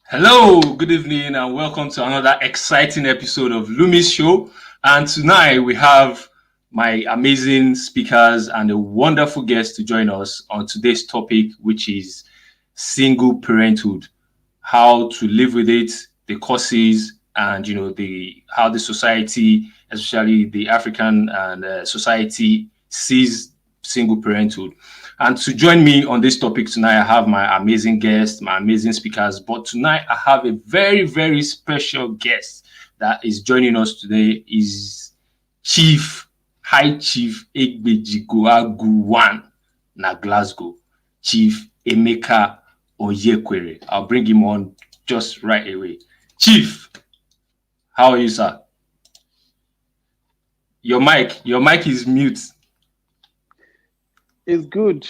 Hello, good evening, and welcome to another exciting episode of Lumi's show. And tonight we have my amazing speakers and a wonderful guest to join us on today's topic, which is single parenthood, how to live with it, the causes, and the how the society, especially the African and society, sees single parenthood. And to join me on this topic tonight, I have my amazing guests, my amazing speakers. But tonight, I have a very, very special guest that is joining us today. Is High Chief Egbejigbuagu one na Glasgow, Chief Emeka Onyekwere. I'll bring him on just right away. Chief, how are you, sir? Your mic is mute. It's good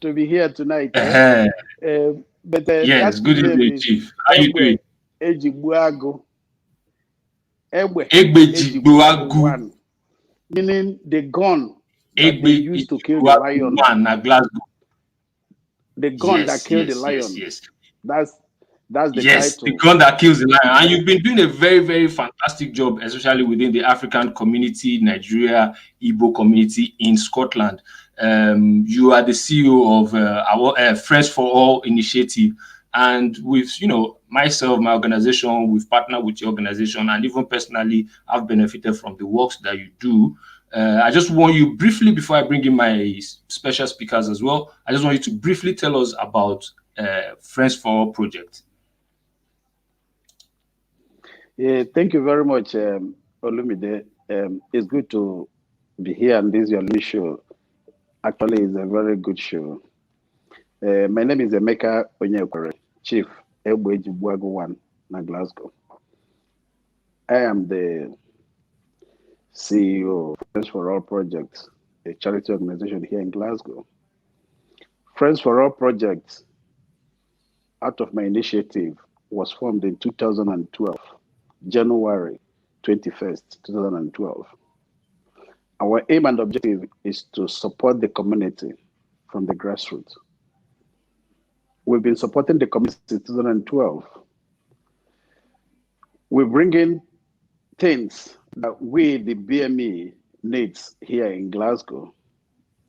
to be here tonight. Yes, good evening, Chief. How are you doing? Egbejigbuagu. Egbejigbuagu. Meaning the gun that they used to kill the lion. Na Glasgow. The gun that killed the lion. Yes. That's the yes, title. The gun that kills the lion. And you've been doing a very, very fantastic job, especially within the African community, Nigeria, Igbo community in Scotland. You are the CEO of our Friends for All initiative. And with, myself, my organization, we've partnered with your organization, and even personally, I've benefited from the works that you do. I just want you briefly, before I bring in my special speakers as well, I just want you to briefly tell us about Friends for All project. Yeah, thank you very much, Olumide. It's good to be here on this your new show. Actually, it's a very good show. My name is Emeka Onyekwere, Chief Egbejigbuagu one na Glasgow. I am the CEO of Friends for All Project, a charity organization here in Glasgow. Friends for All Project, out of my initiative, was formed in 2012, January 21st, 2012. Our aim and objective is to support the community from the grassroots. We've been supporting the community since 2012. We bring in things that we, the BME, needs here in Glasgow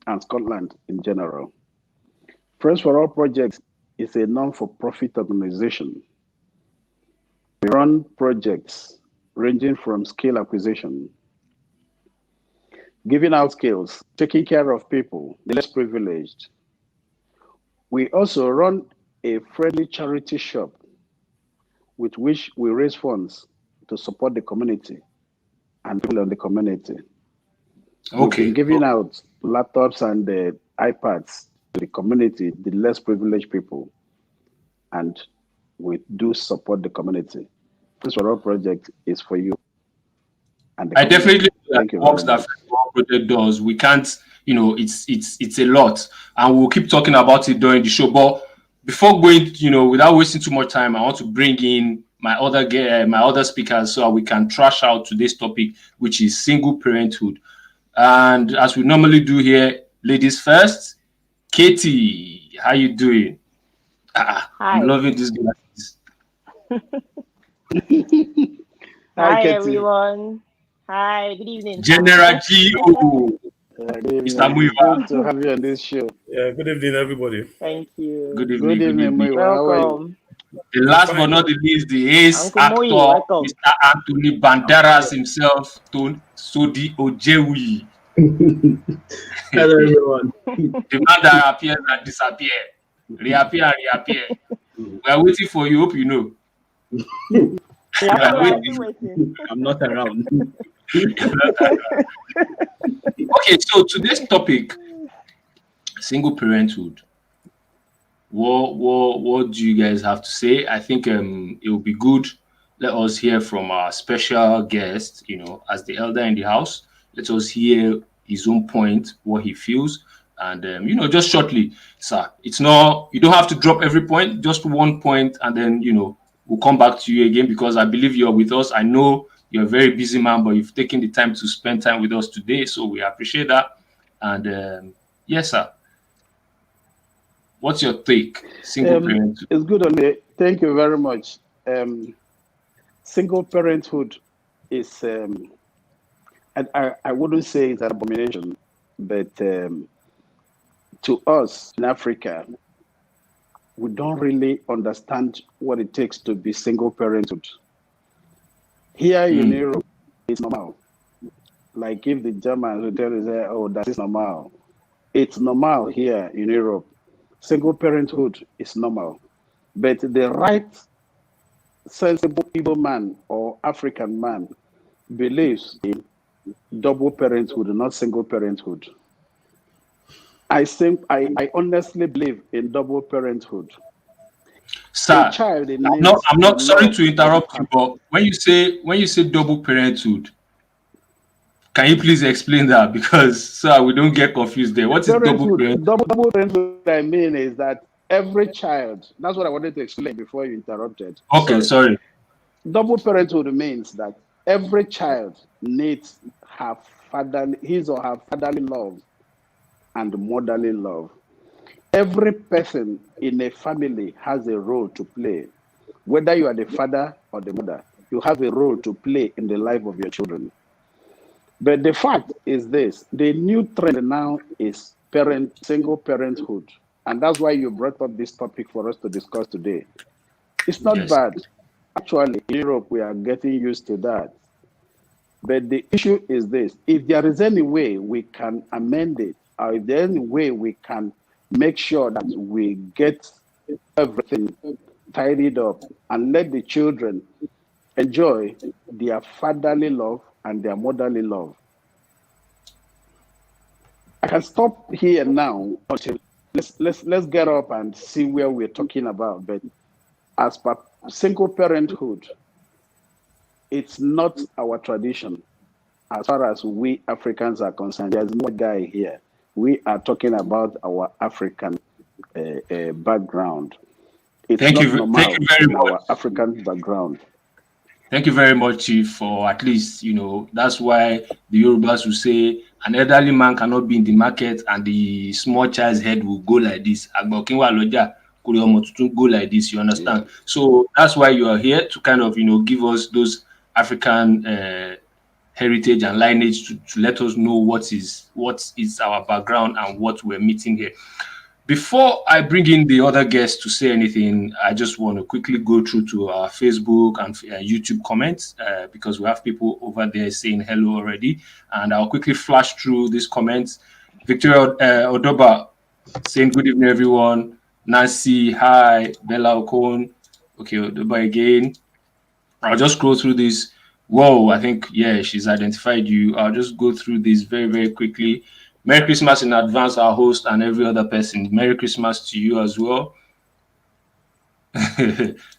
and Scotland in general. Friends for All Project is a non-for-profit organization. We run projects ranging from skill acquisition, giving out skills, taking care of people, the less privileged. We also run a friendly charity shop with which we raise funds to support the community and people in the community. Okay. We've been giving out laptops and iPads to the community, the less privileged people, and we do support the community. Friends for All project is for you. And I definitely works that project does. We can't, it's a lot, and we'll keep talking about it during the show. But before going, without wasting too much time, I want to bring in my other speakers so we can trash out today's topic, which is single parenthood. And as we normally do here, ladies first. Katie, how you doing? Hi. I'm loving this glasses. Hi, everyone. Hi, good evening. General G.O. Mr. Muyiwa. Good to have you on this show. Yeah, good evening, everybody. Thank you. Good evening. Good evening, Muyiwa. Welcome. The last but not the least, the ace Uncle actor, Moyi, welcome. Mr. Anthony Banderas himself, Sodi Ojewuyi. Hello, everyone. The man that appears and disappears. Reappear and reappear. We are waiting for you. Hope you know. I'm not around. Okay, so today's topic, single parenthood. What do you guys have to say? I think it will be good. Let us hear from our special guest, as the elder in the house. Let us hear his own point, what he feels. And, just shortly, sir, it's not, you don't have to drop every point, just one point, and then, we'll come back to you again because I believe you're with us. I know you're a very busy man, but you've taken the time to spend time with us today, so we appreciate that. And, yes, sir. What's your take? Single parent. It's good on me. Thank you very much. Single parenthood is, I wouldn't say it's an abomination, but to us in Africa, we don't really understand what it takes to be single parenthood. Here in Europe, it's normal. Like if the Germans will tell you, say, oh, that is normal. It's normal here in Europe. Single parenthood is normal. But the right sensible Igbo man or African man believes in double parenthood, not single parenthood. I honestly believe in double parenthood. Sir, I'm not sorry to interrupt you, but when you say double parenthood, can you please explain that? Because so we don't get confused there. What is double parenthood? Double parenthood, I mean, is that every child, that's what I wanted to explain before you interrupted. Okay, sorry. Double parenthood means that every child needs his or her fatherly love and motherly love. Every person in a family has a role to play. Whether you are the father or the mother, you have a role to play in the life of your children. But the fact is this, the new trend now is single parenthood. And that's why you brought up this topic for us to discuss today. It's not bad. Actually, in Europe, we are getting used to that. But the issue is this, if there is any way we can amend it, or if there's any way we can make sure that we get everything tidied up and let the children enjoy their fatherly love and their motherly love. I can stop here now until let's get up and see where we're talking about. But as per single parenthood, it's not our tradition as far as we Africans are concerned. There's no guy here. We are talking about our African background. Thank you very much. Our African background. Thank you very much, Chief, for at least, that's why the Yorubas will say an elderly man cannot be in the market and the small child's head will go like this. Go like this, you understand? Yeah. So that's why you are here to kind of, give us those African heritage and lineage to let us know what is our background and what we're meeting here. Before I bring in the other guests to say anything, I just want to quickly go through to our Facebook and YouTube comments because we have people over there saying hello already. And I'll quickly flash through these comments. Victoria Odoba saying good evening, everyone. Nancy, hi. Bella Okon. Okay, Odoba again. I'll just scroll through this. Whoa, I think, yeah, she's identified you. I'll just go through this very, very quickly. Merry Christmas in advance, our host and every other person. Merry Christmas to you as well.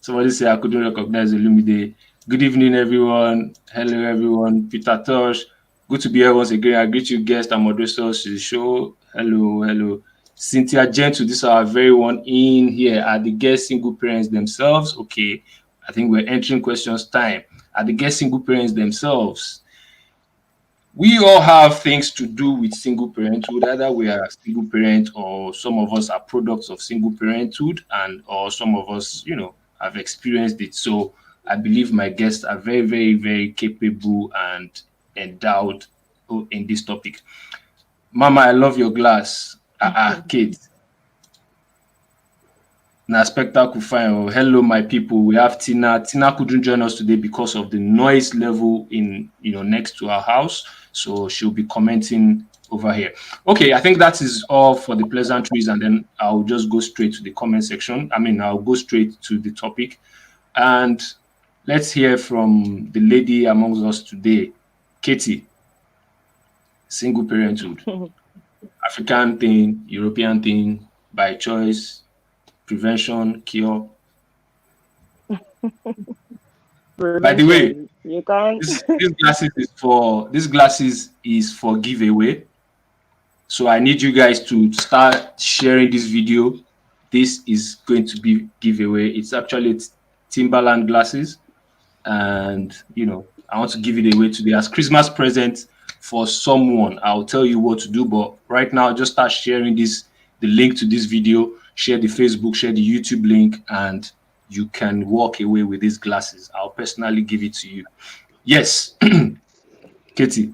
Somebody say I couldn't recognize Olumide. Good evening, everyone. Hello, everyone. Peter Tosh. Good to be here once again. I greet you guests and moderators to the show. Hello, hello. Cynthia Gentle, this is our very one in here. Are the guest single parents themselves? Okay, I think we're entering questions time. Are the guest single parents themselves? We all have things to do with single parenthood. Either we are a single parent or some of us are products of single parenthood or some of us, have experienced it. So I believe my guests are very, very, very capable and endowed in this topic. Mama, I love your glass. Kate. Now, spectacle fine. Hello, my people. We have Tina. Tina couldn't join us today because of the noise level in, next to our house. So she'll be commenting over here. Okay, I think that is all for the pleasantries, and then I'll just go straight to the comment section. I'll go straight to the topic. And let's hear from the lady amongst us today, Katie. Single parenthood. African thing, European thing, by choice, prevention, cure. By the way, you can't. This glasses is for giveaway. So I need you guys to start sharing this video. This is going to be giveaway. It's actually Timberland glasses, and I want to give it away today as Christmas present for someone. I'll tell you what to do, but right now just start sharing the link to this video. Share the Facebook, share the YouTube link, and you can walk away with these glasses. I'll personally give it to you. Yes, Katie.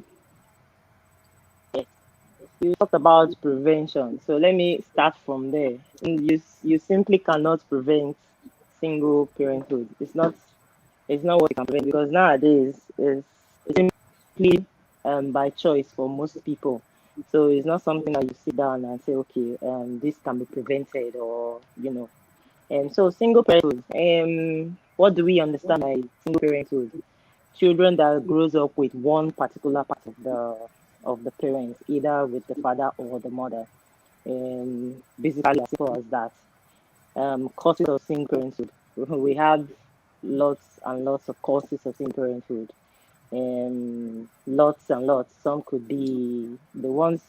You talked about prevention, so let me start from there. You simply cannot prevent single parenthood. It's not what you can prevent, because nowadays it's simply by choice for most people. So it's not something that you sit down and say, okay, this can be prevented, or And so single parenthood. What do we understand by single parenthood? Children that grows up with one particular part of the parents, either with the father or the mother. Basically as simple as that. Causes of single parenthood. We have lots and lots of causes of single parenthood. Lots and lots. Some could be the ones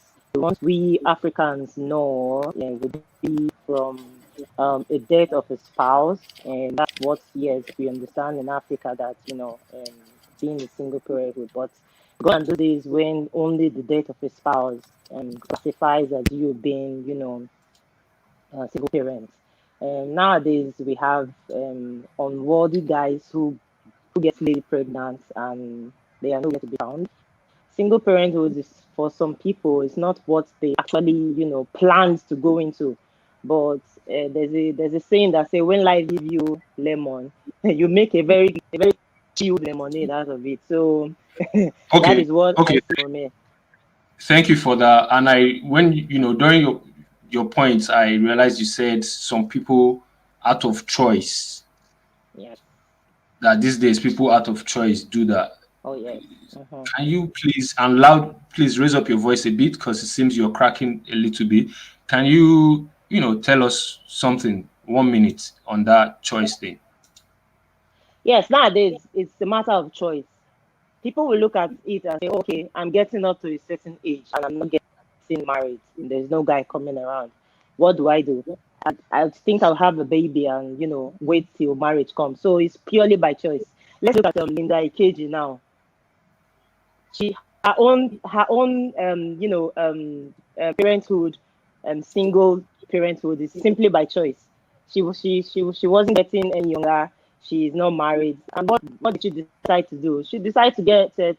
we Africans know, would be from a death of a spouse, and that's what, yes, we understand in Africa, that being a single parenthood. But go and do this when only the death of a spouse classifies as you being single parents. And nowadays we have unworthy guys who get lady pregnant and they are nowhere to be found. Single parenthood is, for some people, it's not what they actually planned to go into. But there's a saying that say, when life gives you lemon, you make a very chilled lemonade out of it. So that Okay, is what I okay. see from it. Thank you for that. And when during your points, I realized you said some people out of choice. Yes. That these days people out of choice do that. Oh yes. Uh-huh. Can you please, and loud, please raise up your voice a bit, because it seems you're cracking a little bit. Can you, tell us something, 1 minute on that choice thing? Yes, nowadays it's a matter of choice. People will look at it and say, okay, I'm getting up to a certain age and I'm not getting married. And there's no guy coming around. What do I do? I think I'll have a baby and wait till marriage comes. So it's purely by choice. Let's look at Linda Ikeji now. She her own parenthood, single parenthood, is simply by choice. She wasn't getting any younger. She's not married. And what did she decide to do? She decided to get a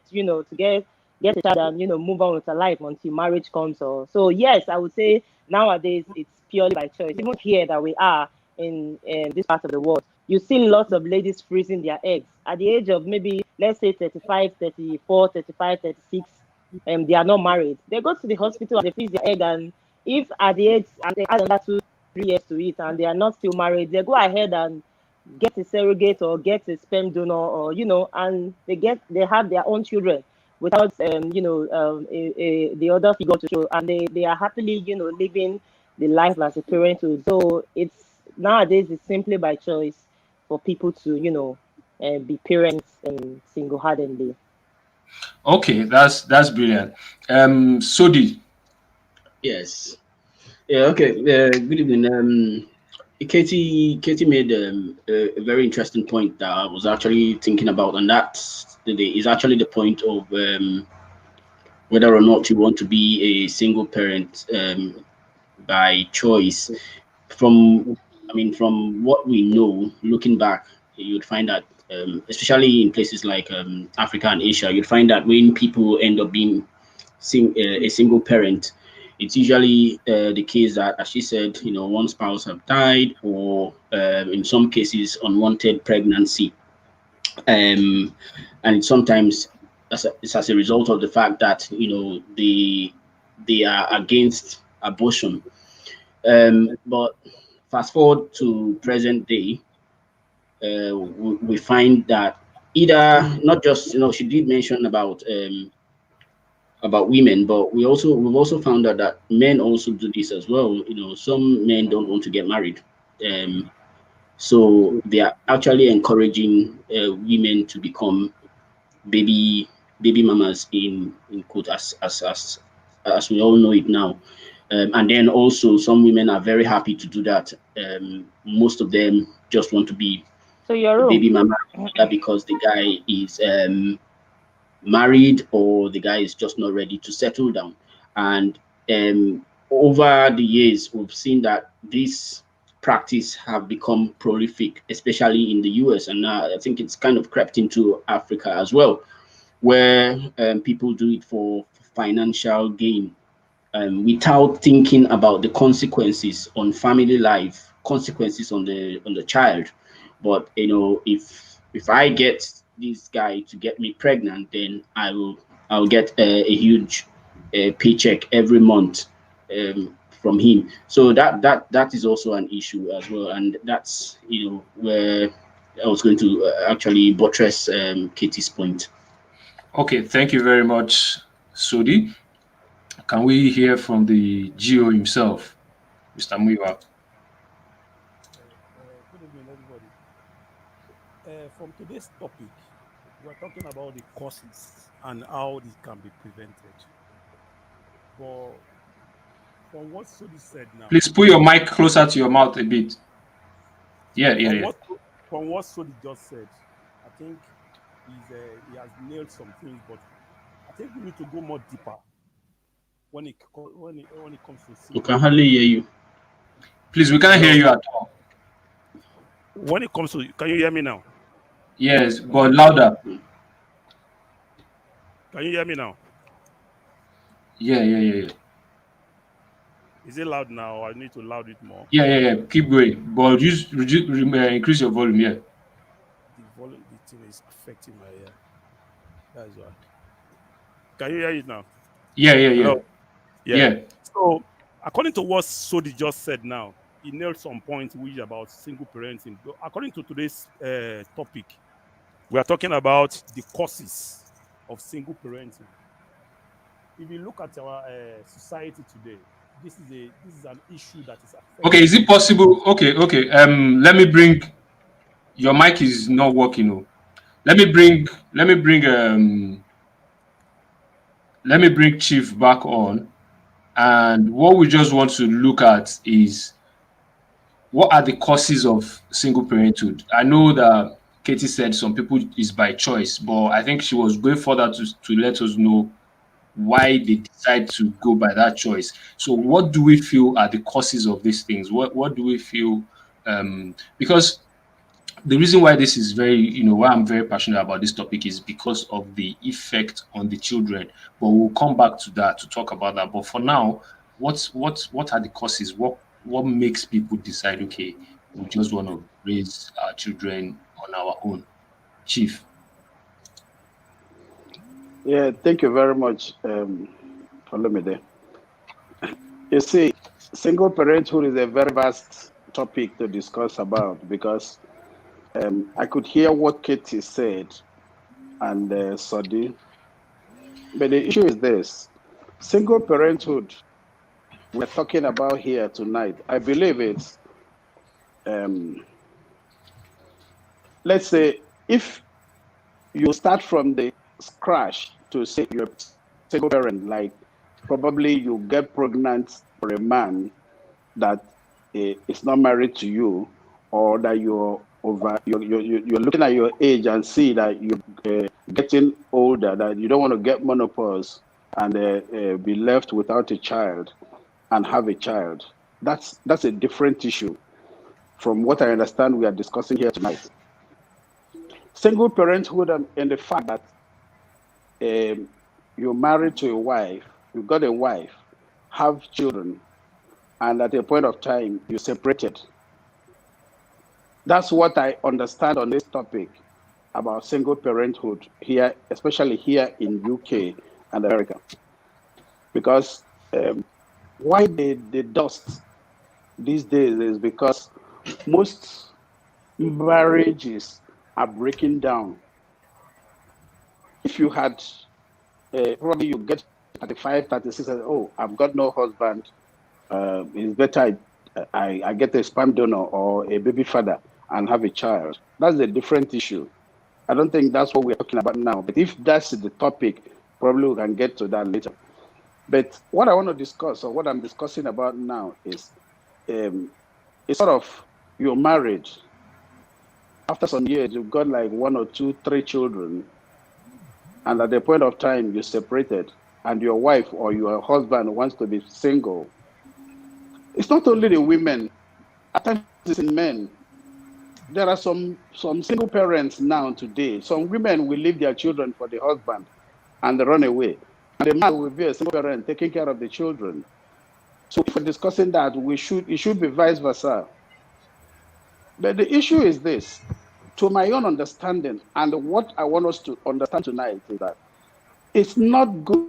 child and move on with her life until marriage comes. Or so, yes, I would say nowadays it's purely by choice. Even here that we are in this part of the world, you see lots of ladies freezing their eggs at the age of, maybe, let's say, 35, 34, 35, 36. They are not married. They go to the hospital and they freeze their egg, and if at the age, and they add another 2, 3 years to it, and they are not still married, they go ahead and get a surrogate or get a sperm donor, or and they have their own children without the other figure to show, and they are happily living the life as a parenthood. So it's nowadays it's simply by choice for people to be parents single-handedly. Okay, that's brilliant. Sodi. Yes. Yeah. Okay. Good evening. Katie made a very interesting point that I was actually thinking about, and that is actually the point of whether or not you want to be a single parent by choice. From from what we know, looking back, you'd find that especially in places like Africa and Asia, you'd find that when people end up being a single parent, it's usually the case that, as she said, one spouse have died, or in some cases unwanted pregnancy, and it's sometimes it's as a result of the fact that they are against abortion. But fast forward to present day, we find that either, not just, she did mention about women, but we've also found out that men also do this as well. Some men don't want to get married, so they are actually encouraging women to become baby baby mamas, in quote, as we all know it now. And then also some women are very happy to do that. Most of them just want to be So your a room. baby mama, either because the guy is married, or the guy is just not ready to settle down. And over the years, we've seen that this practice have become prolific, especially in the US, and I think it's kind of crept into Africa as well, where people do it for financial gain, without thinking about the consequences on family life, consequences on the child. But if I get this guy to get me pregnant, then I'll get a huge paycheck every month from him. So that is also an issue as well, and that's where I was going to actually buttress Katie's point. Okay, thank you very much, Sodi. Can we hear from the GO himself, Mr. Muyiwa? Good evening, everybody. From today's topic, we're talking about the causes and how this can be prevented. But from what Sodi said now, Please put your mic closer to your mouth a bit. Yeah. from what Sodi just said, I think he has nailed some things, but I think we need to go more deeper when it comes to We can hardly hear you. Please, we can't hear you at all. When it comes to, can you hear me now? Yes, but louder. Can you hear me now? Yeah. Is it loud now, or I need to loud it more? Yeah. Keep going, but increase your volume. Yeah. The volume, the thing is affecting my ear. That's why. Can you hear it now? Yeah. Hello? Yeah. So, according to what Sodi just said now, he nailed some points which about single parenting. But according to today's topic, we are talking about the causes of single parenting. If you look at our society today, this is an issue that is affecting. Okay, is it possible? Okay. Let me bring. Your mic is not working. Oh. Let me bring Chief back on, and what we just want to look at is what are the causes of single parenthood. I know that Katie said some people is by choice, but I think she was going further to let us know why they decide to go by that choice. So what do we feel are the causes of these things? What do we feel? Because the reason why this is very, why I'm very passionate about this topic is because of the effect on the children. But we'll come back to that to talk about that. But for now, what are the causes? What makes people decide, okay, we just want to raise our children on our own? Chief. Yeah, thank you very much, Olumide. You see, single parenthood is a very vast topic to discuss about because I could hear what Katie said and Sodi. But the issue is this: single parenthood we're talking about here tonight. I believe it's let's say if you start from the scratch to say you're a single parent, like probably you get pregnant for a man that is not married to you, or that you're looking at your age and see that you're getting older, that you don't want to get menopause and be left without a child and have a child. That's a different issue from what I understand we are discussing here tonight. Single parenthood and the fact that you're married to a wife, you've got a wife, have children, and at a point of time you separated. That's what I understand on this topic about single parenthood here, especially here in UK and America. Because why the dust these days is because most marriages are breaking down. If you had probably you get 35, 36, and oh, I've got no husband. It's better I get a sperm donor or a baby father and have a child. That's a different issue. I don't think that's what we're talking about now. But if that's the topic, probably we can get to that later. But what I want to discuss, or what I'm discussing about now, is it's sort of you're married. After some years, you've got like 1 or 2, 3 children, and at the point of time you're separated, and your wife or your husband wants to be single. It's not only the women At times it's in men. There are some single parents now today. Some women will leave their children for the husband and they run away. And the man will be a single parent taking care of the children. So if we're discussing that, it should be vice versa. But the issue is this, to my own understanding, and what I want us to understand tonight is that it's not good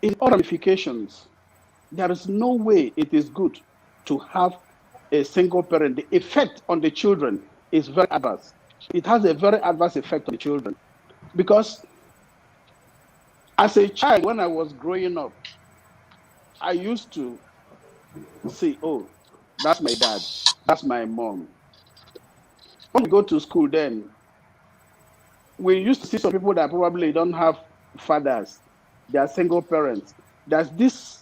in all ramifications. There is no way it is good to have a single parent. The effect on the children is very adverse. It has a very adverse effect on the children. Because as a child, when I was growing up, I used to say, oh, that's my dad, that's my mom. When we go to school then, we used to see some people that probably don't have fathers. They are single parents. There's this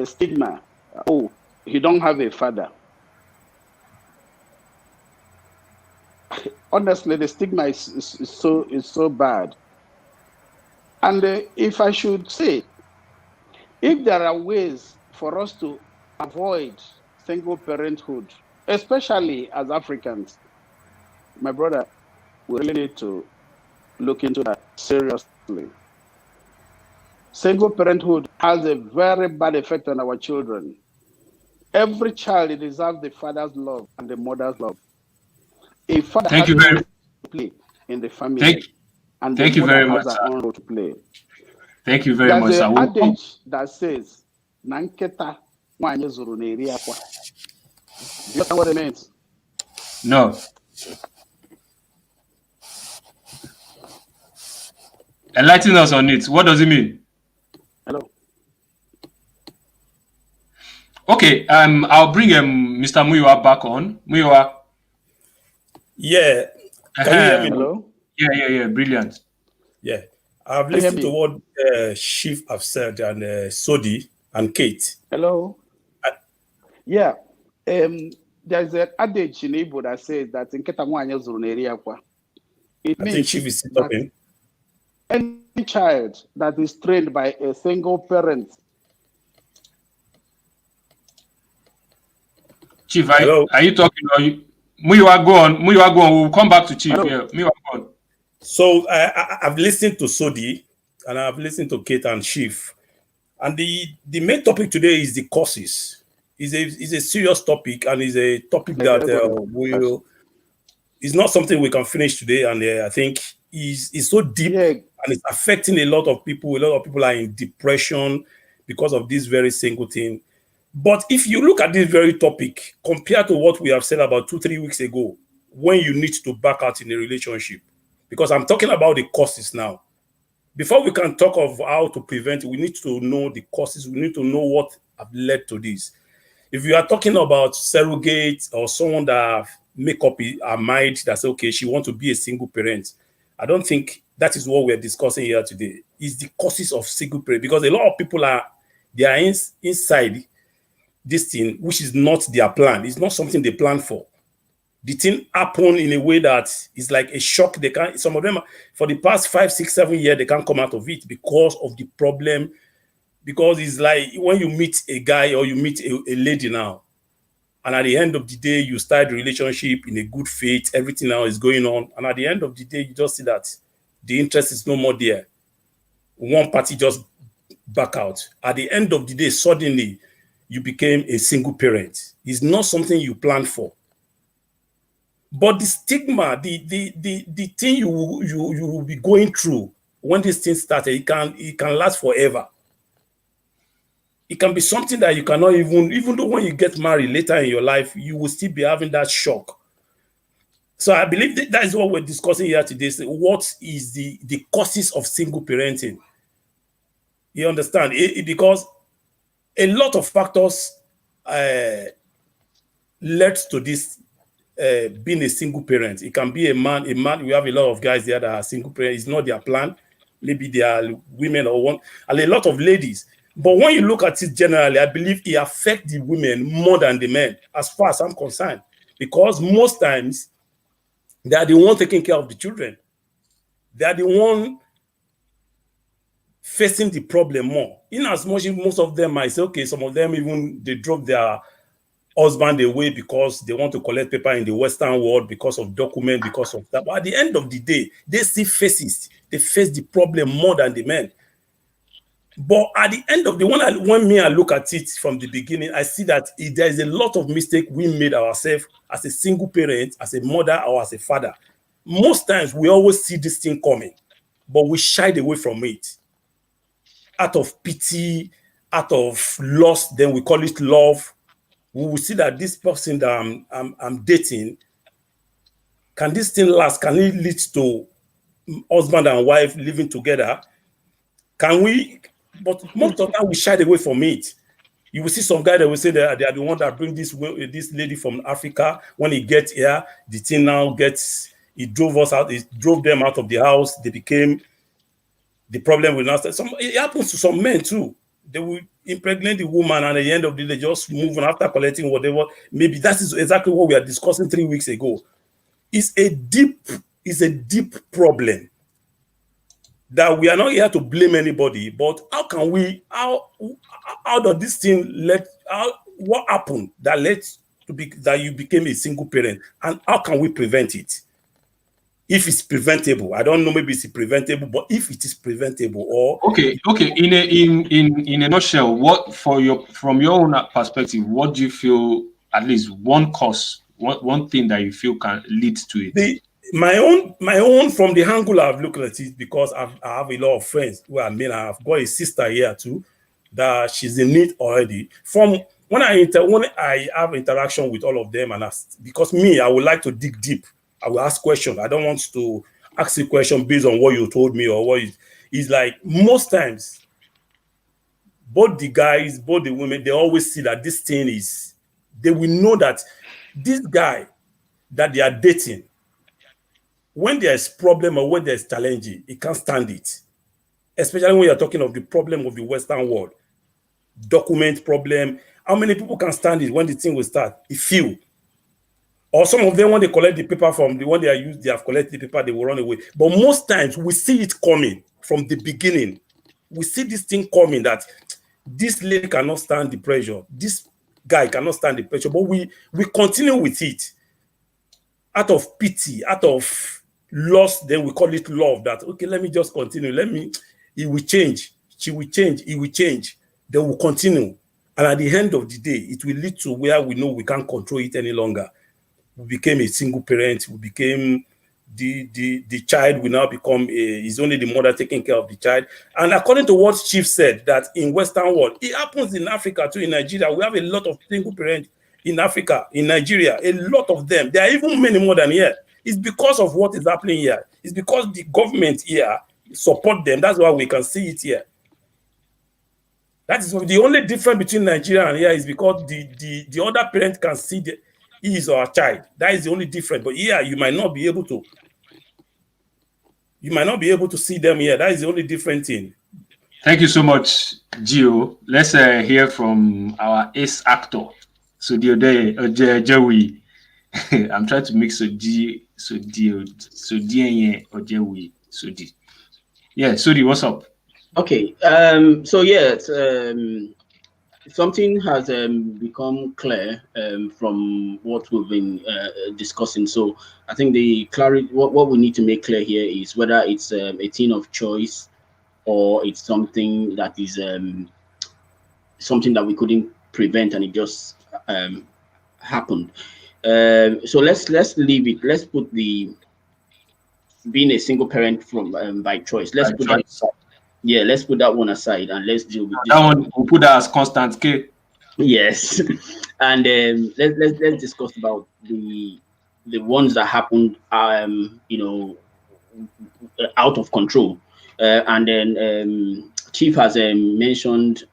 stigma. Oh, he don't have a father. Honestly, the stigma is so bad. And if I should say, if there are ways for us to avoid single parenthood, especially as Africans, my brother, we really need to look into that seriously. Single parenthood has a very bad effect on our children. Every child deserves the father's love and the mother's love. A father has a role to play in the family, and the mother has her own role to play. Thank you very much, sir. There's an adage that says, "Nanketa nwanyị zụrụ na-eri akwa." Do you know what it means? No. Enlighten us on it. What does it mean? Hello. Okay, I'll bring Mr. Muyiwa back on. Muyiwa. Yeah. Can you hear me? Hello? Yeah. Brilliant. Yeah. I've listened to what Chief have said and Sodi and Kate. Hello. Yeah. There's an adage in Igbo that says that nketa nwanyị zụrụ na-eri akwa. It means I think Chief is stopping. Any child that is trained by a single parent. Chief, are you talking? Or Muyiwa, go on. Muyiwa, go on. We'll come back to Chief. Hello. Yeah, Muyiwa, go on. So I've listened to Sodi and I've listened to Kate and Chief. And the main topic today is the causes. It's a serious topic and is a topic that it's not something we can finish today. And I think is so deep and it's affecting a lot of people. A lot of people are in depression because of this very single thing. But if you look at this very topic, compared to what we have said about 2-3 weeks ago, when you need to back out in a relationship, because I'm talking about the causes now. Before we can talk of how to prevent it, we need to know the causes. We need to know what have led to this. If you are talking about surrogate or someone that make up her mind that say, okay, she wants to be a single parent, I don't think that is what we're discussing here today. Is the causes of single parent, because a lot of people are inside this thing, which is not their plan. It's not something they plan for. The thing happened in a way that is like a shock. They can't. Some of them, for the past 5, 6, 7 years, they can't come out of it because of the problem. Because it's like when you meet a guy or you meet a lady now, and at the end of the day, you start the relationship in a good faith. Everything now is going on, and at the end of the day, you just see that the interest is no more there. One party just back out. At the end of the day, suddenly you became a single parent. It's not something you planned for. But the stigma, the thing you will be going through when this thing started, it can last forever. It can be something that you cannot even though when you get married later in your life, you will still be having that shock. So I believe that is what we're discussing here today. So what is the causes of single parenting? You understand? Because a lot of factors led to this being a single parent. It can be a man. We have a lot of guys there that are single parents. It's not their plan. Maybe they are women or one, and a lot of ladies. But when you look at it generally, I believe it affects the women more than the men, as far as I'm concerned. Because most times, they are the one taking care of the children. They are the one facing the problem more. In as much as most of them might say, okay, some of them even they drop their husband away because they want to collect paper in the Western world because of document, because of that. But at the end of the day, they still face it. They face the problem more than the men. But at the end of the when I look at it from the beginning, I see that there is a lot of mistake we made ourselves as a single parent, as a mother, or as a father. Most times we always see this thing coming, but we shied away from it. Out of pity, out of loss, then we call it love. We will see that this person that I'm dating, can this thing last? Can it lead to husband and wife living together? Can we? But most of the time we shied away from it. You will see some guy that will say that they are the one that bring this lady from Africa. When he gets here, the thing now gets, he drove them out of the house. They became, the problem will not start. It happens to some men too. They will impregnate the woman, and at the end of the day, they just move on after collecting whatever. Maybe that is exactly what we are discussing 3 weeks ago. It's a deep problem that we are not here to blame anybody, but how does this thing what happened that led to that you became a single parent, and how can we prevent it? If it's preventable, I don't know, maybe it's preventable, but if it is preventable, or okay. In a nutshell, what from your own perspective, what do you feel at least one cause, one thing that you feel can lead to it? My own from the angle I've looked at it, because I have a lot of friends who are men. I've got a sister here too that she's in it already. From when I have interaction with all of them, and because me, I would like to dig deep. I will ask questions. I don't want to ask a question based on what you told me or what is like. Most times, both the guys, both the women, they always see that this thing is, they will know that this guy that they are dating, when there's problem or when there's challenging, he can't stand it. Especially when you're talking of the problem of the Western world. Document problem. How many people can stand it when the thing will start? A few. Or some of them, when they collect the paper from the one they have collected the paper, they will run away. But most times we see it coming from the beginning. We see this thing coming that this lady cannot stand the pressure. This guy cannot stand the pressure. But we continue with it. Out of pity, out of loss, then we call it love. That, okay, let me just continue. It will change. She will change. It will change. Then we'll continue. And at the end of the day, it will lead to where we know we can't control it any longer. We became a single parent. We became the child will now become is only the mother taking care of the child. And according to what Chief said, that in Western world, it happens in Africa too. In Nigeria, we have a lot of single parents in Africa, in Nigeria, a lot of them. There are even many more than here. It's because of what is happening here. It's because the government here support them. That's why we can see it here. That is the only difference between Nigeria and here, is because the other parent can see his or her child. That is the only difference. But here, you might not be able to. You might not be able to see them here. That is the only different thing. Thank you so much, Gio. Let's hear from our ace actor, Sodi Ojewuyi. I'm trying to mix Sodi Ojewuyi. Yeah, Sodi, what's up? Okay. So yeah, something has become clear from what we've been discussing. So I think the clarity, what we need to make clear here is whether it's a thing of choice or it's something that is something that we couldn't prevent and it just happened. So let's leave it. Let's put the being a single parent from by choice. Let's put that aside. Yeah, let's put that one aside and let's deal with this. That one, we'll put that as constant K. Yes, and let's discuss about the ones that happened, out of control, and then Chief has mentioned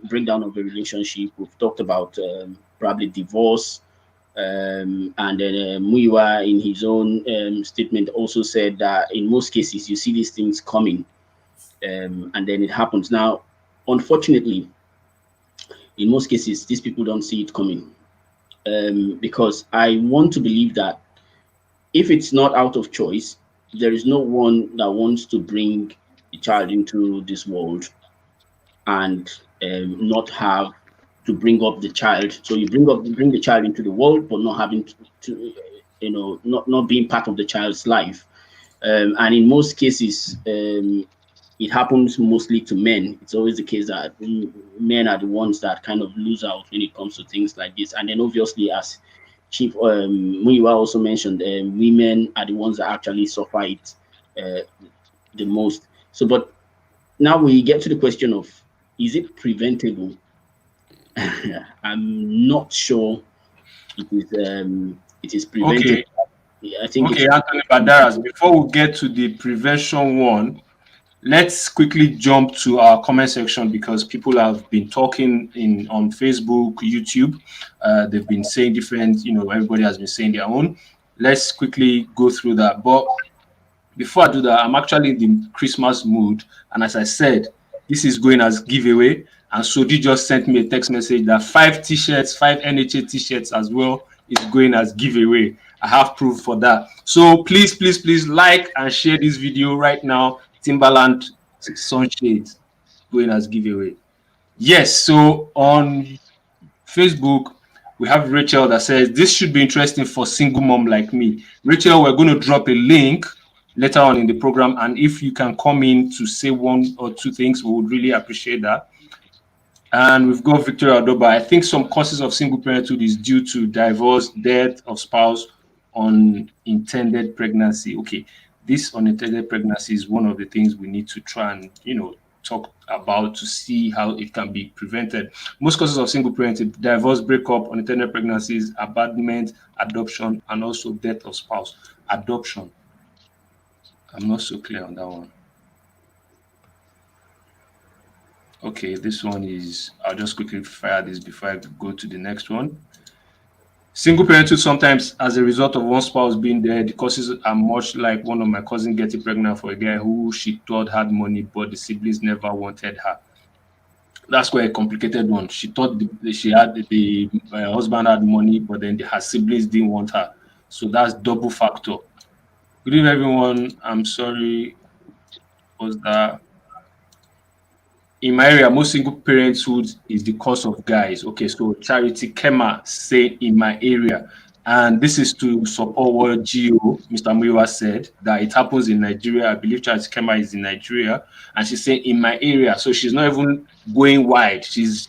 breakdown of the relationship. We've talked about probably divorce, and then Muyiwa in his own statement also said that in most cases you see these things coming. And then it happens. Now, unfortunately, in most cases, these people don't see it coming. Because I want to believe that if it's not out of choice, there is no one that wants to bring a child into this world and not have to bring up the child. So you bring the child into the world, but not having to not being part of the child's life. And in most cases, it happens mostly to men. It's always the case that men are the ones that kind of lose out when it comes to things like this. And then obviously, as Chief Muyiwa also mentioned, women are the ones that actually suffer it the most. So, but now we get to the question of, is it preventable? I'm not sure it is preventable. Okay. I think Okay, it's Anthony Banderas, before we get to the prevention one, let's quickly jump to our comment section because people have been talking on Facebook, YouTube. They've been saying different, everybody has been saying their own. Let's quickly go through that. But before I do that, I'm actually in the Christmas mood. And as I said, this is going as giveaway. And Sodi just sent me a text message that 5 t-shirts, 5 NHA t-shirts as well is going as giveaway. I have proof for that. So please, please, please like and share this video right now. Timberland Sunshades going as giveaway. Yes, so on Facebook, we have Rachel that says, this should be interesting for single mom like me. Rachel, we're going to drop a link later on in the program. And if you can come in to say 1 or 2 things, we would really appreciate that. And we've got Victoria Adoba. I think some causes of single parenthood is due to divorce, death of spouse, unintended pregnancy. Okay, this unintended pregnancy is one of the things we need to try and, talk about to see how it can be prevented. Most causes of single parenthood: divorce, breakup, unintended pregnancies, abandonment, adoption, and also death of spouse. Adoption, I'm not so clear on that one. Okay, this one is, I'll just quickly fire this before I go to the next one. Single parenthood, sometimes as a result of one spouse being there, the causes are much like one of my cousins getting pregnant for a guy who she thought had money, but the siblings never wanted her. That's quite a complicated one. She thought the husband had money, but then her siblings didn't want her. So that's double factor. Good evening, everyone. I'm sorry. Was that? In my area, most single parenthood is the cause of guys. Okay, so Charity Kema say in my area, and this is to support what Mr. Muyiwa said, that it happens in Nigeria. I believe Charity Kema is in Nigeria, and she's saying in my area. So she's not even going wide. She's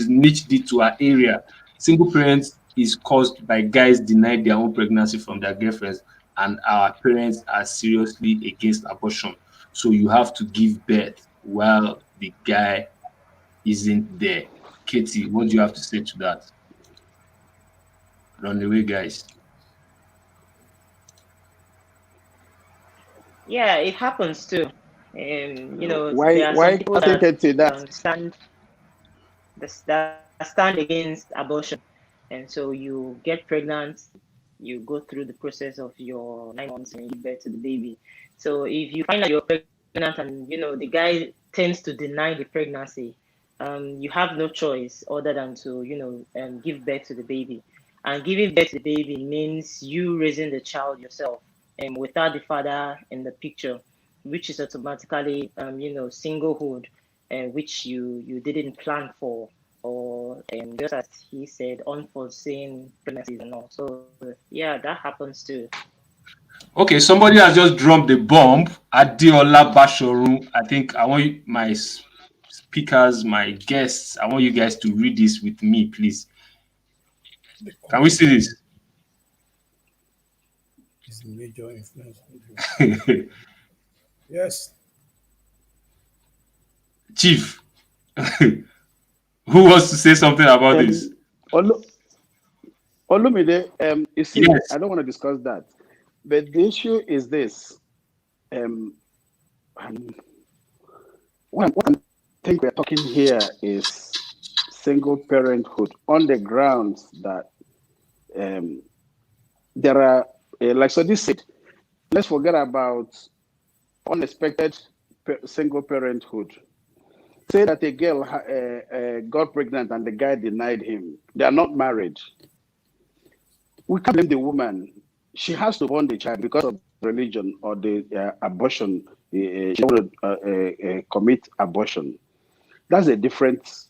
niched it to her area. Single parents is caused by guys denying their own pregnancy from their girlfriends, and our parents are seriously against abortion. So you have to give birth while the guy isn't there. Katie, what do you have to say to that? Run away, guys. Yeah, it happens too. Why there are some people that stand against abortion, and so you get pregnant, you go through the process of your 9 months and you give birth to the baby. So if you find out you're pregnant and the guy tends to deny the pregnancy, you have no choice other than to give birth to the baby. And giving birth to the baby means you raising the child yourself, and without the father in the picture, which is automatically singlehood, which you didn't plan for, or just as he said, unforeseen pregnancies and all. So yeah, that happens too. Okay, somebody has just dropped the bomb. Adiola Bashoru. I think I want my speakers, my guests, I want you guys to read this with me, please. Can we see this? Is major influence. Yes. Chief, who wants to say something about this? Olumide, you see, Yes. I don't want to discuss that. But the issue is this. What I think we're talking here is single parenthood on the grounds that there are, like so this said, let's forget about unexpected single parenthood. Say that a girl got pregnant and the guy denied him. They are not married. We can't blame the woman. She has to born the child because of religion or the abortion she want to commit abortion. That's a different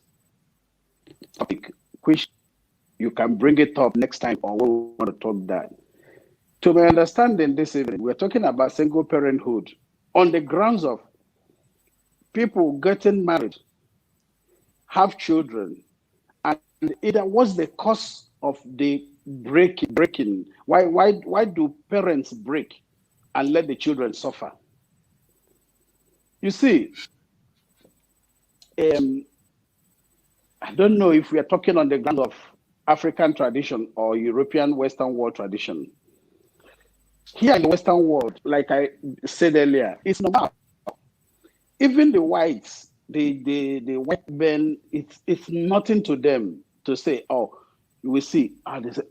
topic, which you can bring it up next time or when we want to talk that. To my understanding this evening, we're talking about single parenthood on the grounds of people getting married, have children, and either what's the cause of the breaking? Why do parents break and let the children suffer? You see, I don't know if we are talking on the ground of African tradition or European Western world tradition. Here in the Western world, like I said earlier, it's normal. Even the whites, the white men, it's nothing to them to say, oh, you will see, they say,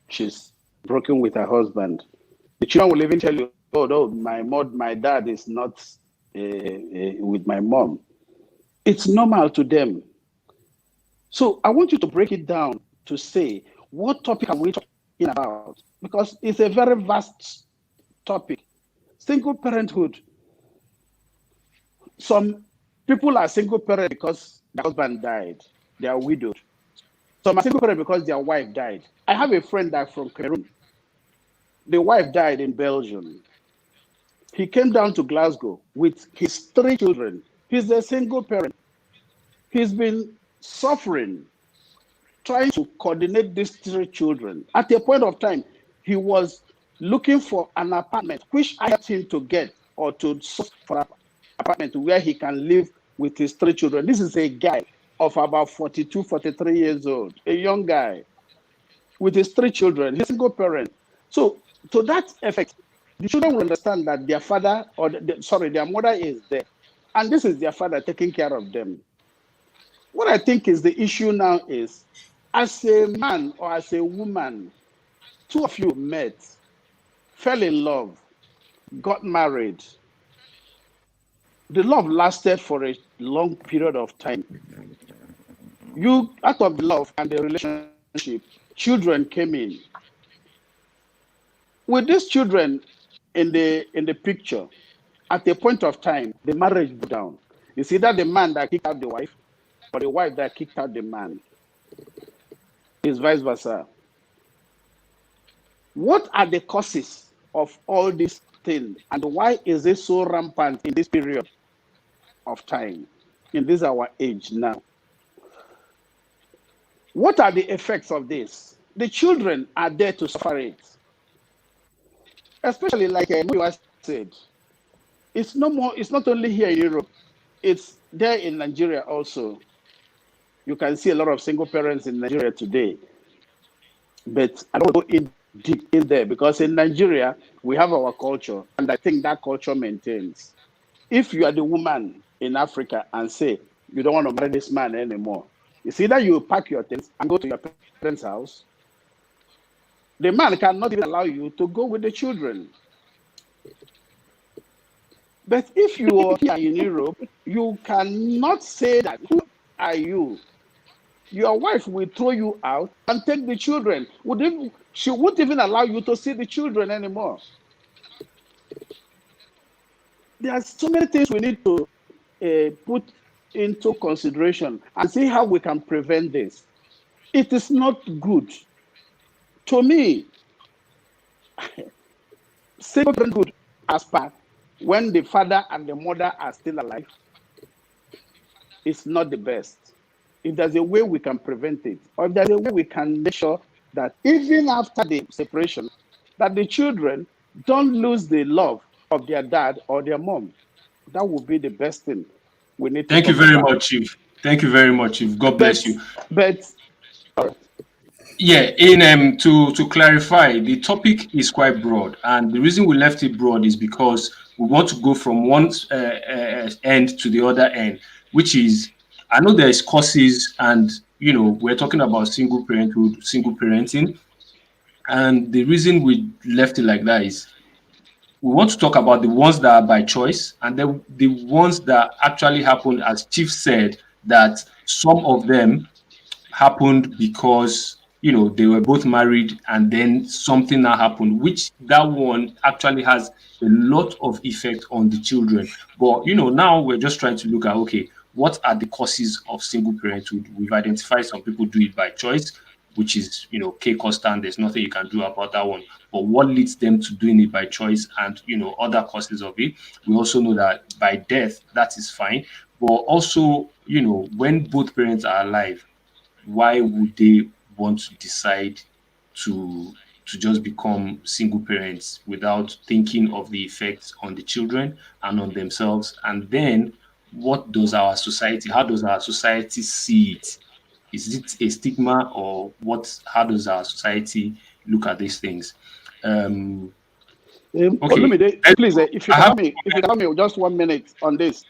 she's broken with her husband. The children will even tell you, oh no, my dad is not with my mom. It's normal to them. So I want you to break it down to say, what topic are we talking about? Because it's a very vast topic. Single parenthood. Some people are single parent because their husband died. They are widowed. Some are single parent because their wife died. I have a friend that from Cameroon. The wife died in Belgium. He came down to Glasgow with his 3 children. He's a single parent. He's been suffering, trying to coordinate these 3 children. At a point of time, he was looking for an apartment, which I helped him to get or to source for an apartment where he can live with his 3 children. This is a guy of about 42, 43 years old, a young guy with his 3 children. He's a single parent. So to that effect, the children will understand that their father or their mother is there. And this is their father taking care of them. What I think is the issue now is, as a man or as a woman, 2 of you met, fell in love, got married. The love lasted for a long period of time. You, out of the love and the relationship, children came in. With these children in the picture, at a point of time, the marriage broke down. It's either the man that kicked out the wife or the wife that kicked out the man. It's vice versa. What are the causes of all these things, and why is it so rampant in this period of time, in this our age now? What are the effects of this? The children are there to suffer it. Especially like Muyiwa said, it's not only here in Europe, it's there in Nigeria also. You can see a lot of single parents in Nigeria today. But I don't go in deep in there because in Nigeria, we have our culture, and I think that culture maintains. If you are the woman in Africa and say, you don't want to marry this man anymore, it's either you pack your things and go to your parents' house. The man cannot even allow you to go with the children. But if you are here in Europe, you cannot say that, who are you? Your wife will throw you out and take the children. She won't even allow you to see the children anymore. There are so many things we need to put into consideration and see how we can prevent this. It is not good. To me, single parenthood as per when the father and the mother are still alive is not the best. If there's a way we can prevent it, or if there's a way we can make sure that even after the separation, that the children don't lose the love of their dad or their mom, that would be the best thing we need to Thank you very much, Chief. Thank you very much, Chief. God bless you. But yeah, to clarify, the topic is quite broad, and the reason we left it broad is because we want to go from one end to the other end, which is, I know there's causes, and we're talking about single parenthood, single parenting, and the reason we left it like that is we want to talk about the ones that are by choice, and then the ones that actually happened, as Chief said, that some of them happened because they were both married and then something that happened, which that one actually has a lot of effect on the children. But now we're just trying to look at, okay, what are the causes of single parenthood? We've identified some people do it by choice, which is K constant. There's nothing you can do about that one. But what leads them to doing it by choice, and other causes of it? We also know that by death, that is fine. But also, when both parents are alive, why would they want to decide to just become single parents without thinking of the effects on the children and on themselves? And then how does our society see it? Is it a stigma, or how does our society look at these things? Okay. Olumide, please, if you can allow me just 1 minute on this.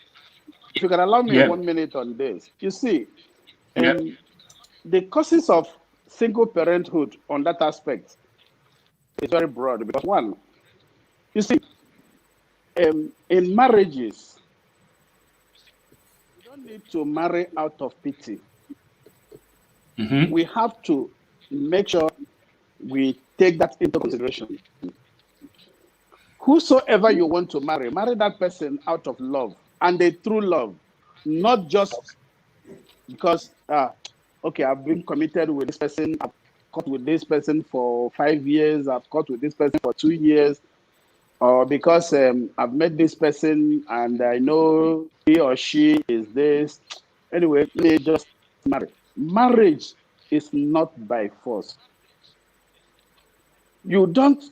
If you can allow me 1 minute on this. You see, the causes of single parenthood on that aspect is very broad, because one, you see, in marriages, you don't need to marry out of pity. We have to make sure we take that into consideration. Whosoever you want to marry that person out of love, and a true love, not just because okay, I've been committed with this person, I've caught with this person for 5 years, I've caught with this person for 2 years, or because I've met this person and I know he or she is this. Anyway, they just marry. Marriage is not by force. You don't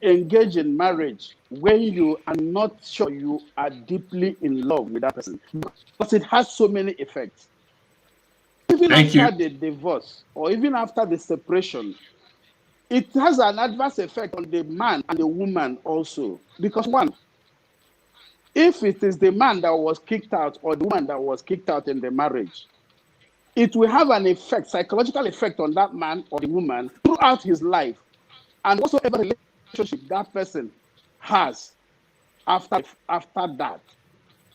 engage in marriage when you are not sure you are deeply in love with that person, because it has so many effects. Even after the divorce, or even after the separation, it has an adverse effect on the man and the woman also. Because one, if it is the man that was kicked out or the woman that was kicked out in the marriage, it will have an effect, psychological effect on that man or the woman throughout his life. And whatsoever relationship that person has after that,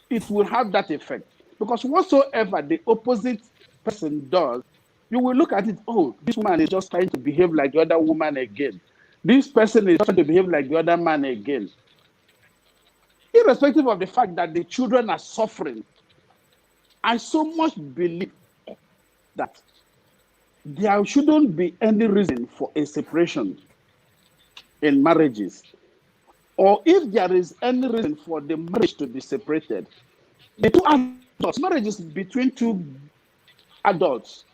it will have that effect. Because whatsoever the opposite person does, you will look at it, oh, this woman is just trying to behave like the other woman again. This person is trying to behave like the other man again. Irrespective of the fact that the children are suffering, I so much believe that there shouldn't be any reason for a separation in marriages. Or if there is any reason for the marriage to be separated, the two adults, marriage is between two adults,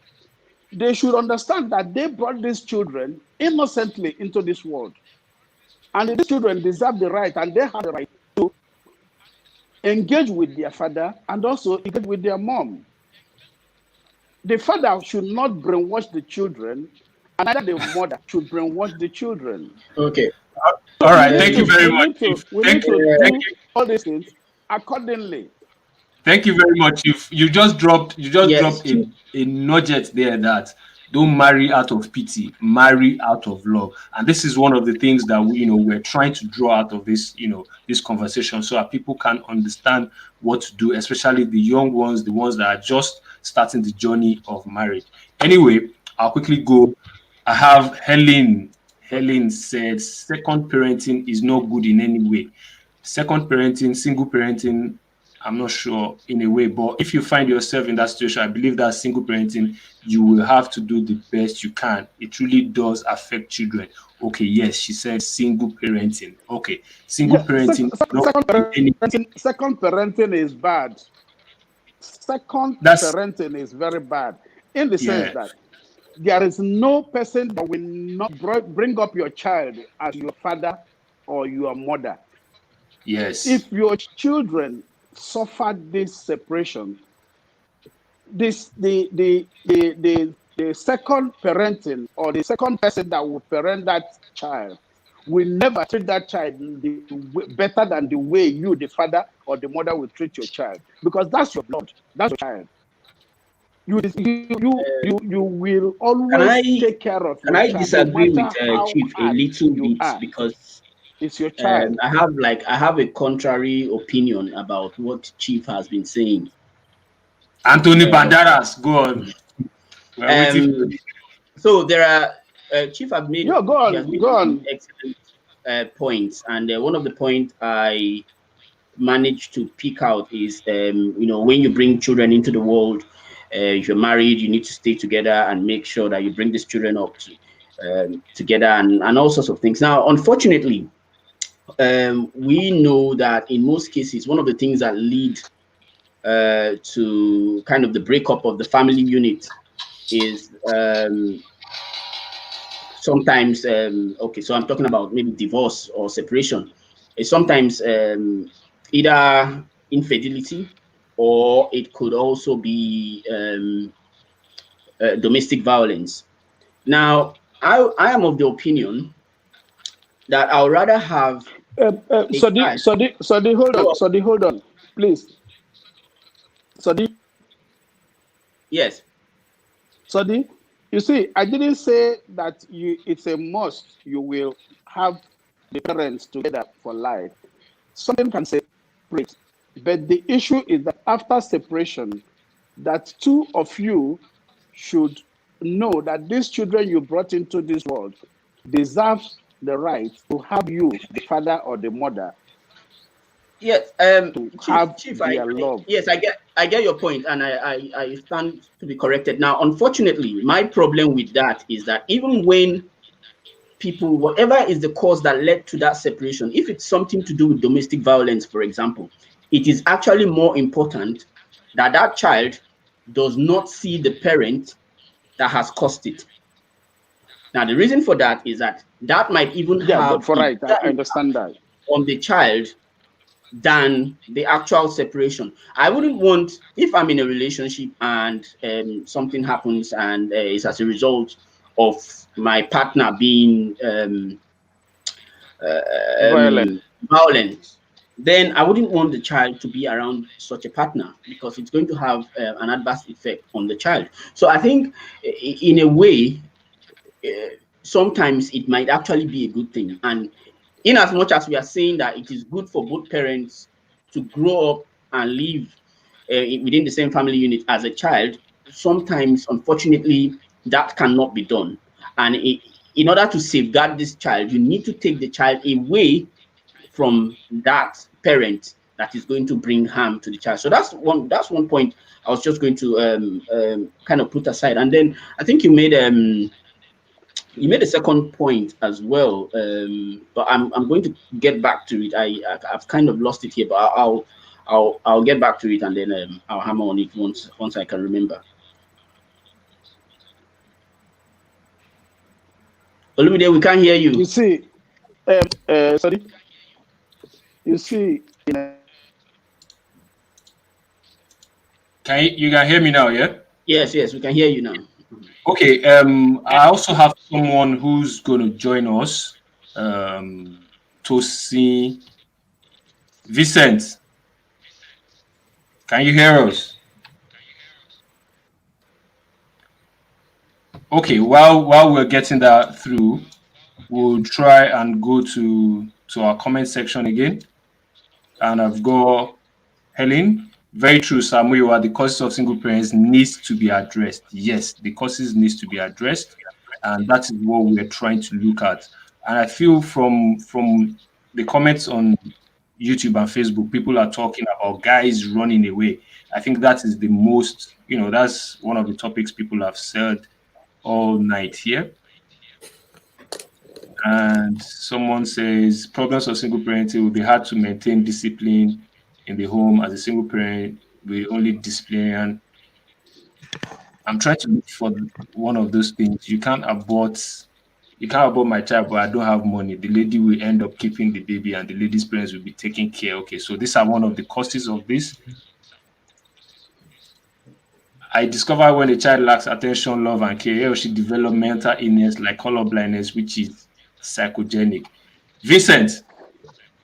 they should understand that they brought these children innocently into this world. And these children deserve the right, and they have the right to engage with their father and also engage with their mom. The father should not brainwash the children, and neither the mother should brainwash the children. Okay. All right. Thank you very much. We need to do all these things accordingly. Thank you very much. You just dropped a nugget there that don't marry out of pity, marry out of love. And this is one of the things that we're trying to draw out of this, this conversation, so that people can understand what to do, especially the young ones, the ones that are just starting the journey of marriage. Anyway, I'll quickly go. I have Helen. Helen said second parenting is not good in any way. Second parenting, single parenting, I'm not sure in a way, but if you find yourself in that situation, I believe that single parenting, you will have to do the best you can. It really does affect children. Okay, yes, she said single parenting. Okay, single parenting. Second parenting is bad. Second parenting is very bad in the sense that there is no person that will not bring up your child as your father or your mother. Yes. If your children suffer this separation, the second parenting or the second person that will parent that child will never treat that child better than the way you, the father or the mother, will treat your child, because that's your blood, that's your child. You will always take care of your child. Can I disagree with Chief a little bit, because it's your child. I have a contrary opinion about what Chief has been saying. Anthony Banderas, go on. So there are Chief have made. Yeah, go He has on, made go some on. excellent points, and one of the points I managed to pick out is when you bring children into the world, if you're married, you need to stay together and make sure that you bring these children up together and all sorts of things. Now, unfortunately, we know that in most cases, one of the things that lead to kind of the breakup of the family unit is sometimes okay, so I'm talking about maybe divorce or separation. It's sometimes either infidelity, or it could also be domestic violence. Now, I am of the opinion that I would rather have a child Sodi, hold on. grow up. Sodi, hold on, please. Sodi, Yes. Sodi, you see, I didn't say that it's a must you will have the parents together for life. Something can separate. But the issue is that after separation, that two of you should know that these children you brought into this world deserve the right to have you, the father or the mother, Yes, to Chief, have Chief, their love. yes, I get your point, and I stand to be corrected. Now, unfortunately, my problem with that is that even when people, whatever is the cause that led to that separation, if it's something to do with domestic violence, for example, it is actually more important that that child does not see the parent that has caused it. Now, the reason for that is that that might even Yeah, have for a right. bigger I understand impact that. on the child than the actual separation. I wouldn't want, if I'm in a relationship and something happens and it's as a result of my partner being Violent. violent, then I wouldn't want the child to be around such a partner, because it's going to have an adverse effect on the child. So I think, in a way, sometimes it might actually be a good thing. And in as much as we are saying that it is good for both parents to grow up and live within the same family unit as a child, sometimes, unfortunately, that cannot be done. And in order to safeguard this child, you need to take the child away from that parent that is going to bring harm to the child. So that's one point I was just going to kind of put aside. And then I think you made a second point as well, but I'm going to get back to it. I've kind of lost it here, but I'll get back to it, and then I'll hammer on it once I can remember. Olumide, we can't hear You you. see, sorry. You see, You can hear me now, yeah? Yes, we can hear you now. Okay. I also have someone who's going to join us. To see Vincent. Can you hear us? Okay. While we're getting that through, we'll try and go to our comment section again. And I've got Helen. Very true, Muyiwa. The causes of single parents needs to be addressed. Yes, the causes needs to be addressed, and that is what we're trying to look at. And I feel from the comments on YouTube and Facebook, people are talking about guys running away. I think that is the most, that's one of the topics people have said all night here. And someone says problems of single parenting will be hard to maintain discipline in the home as a single parent with only disciplinarian. I'm trying to look for one of those things. You can't abort my child, but I don't have money. The lady will end up keeping the baby and the lady's parents will be taking care. Okay, so these are one of the causes of this. I discover when a child lacks attention, love, and care, he or she develop mental illness like color blindness, which is psychogenic. Vincent.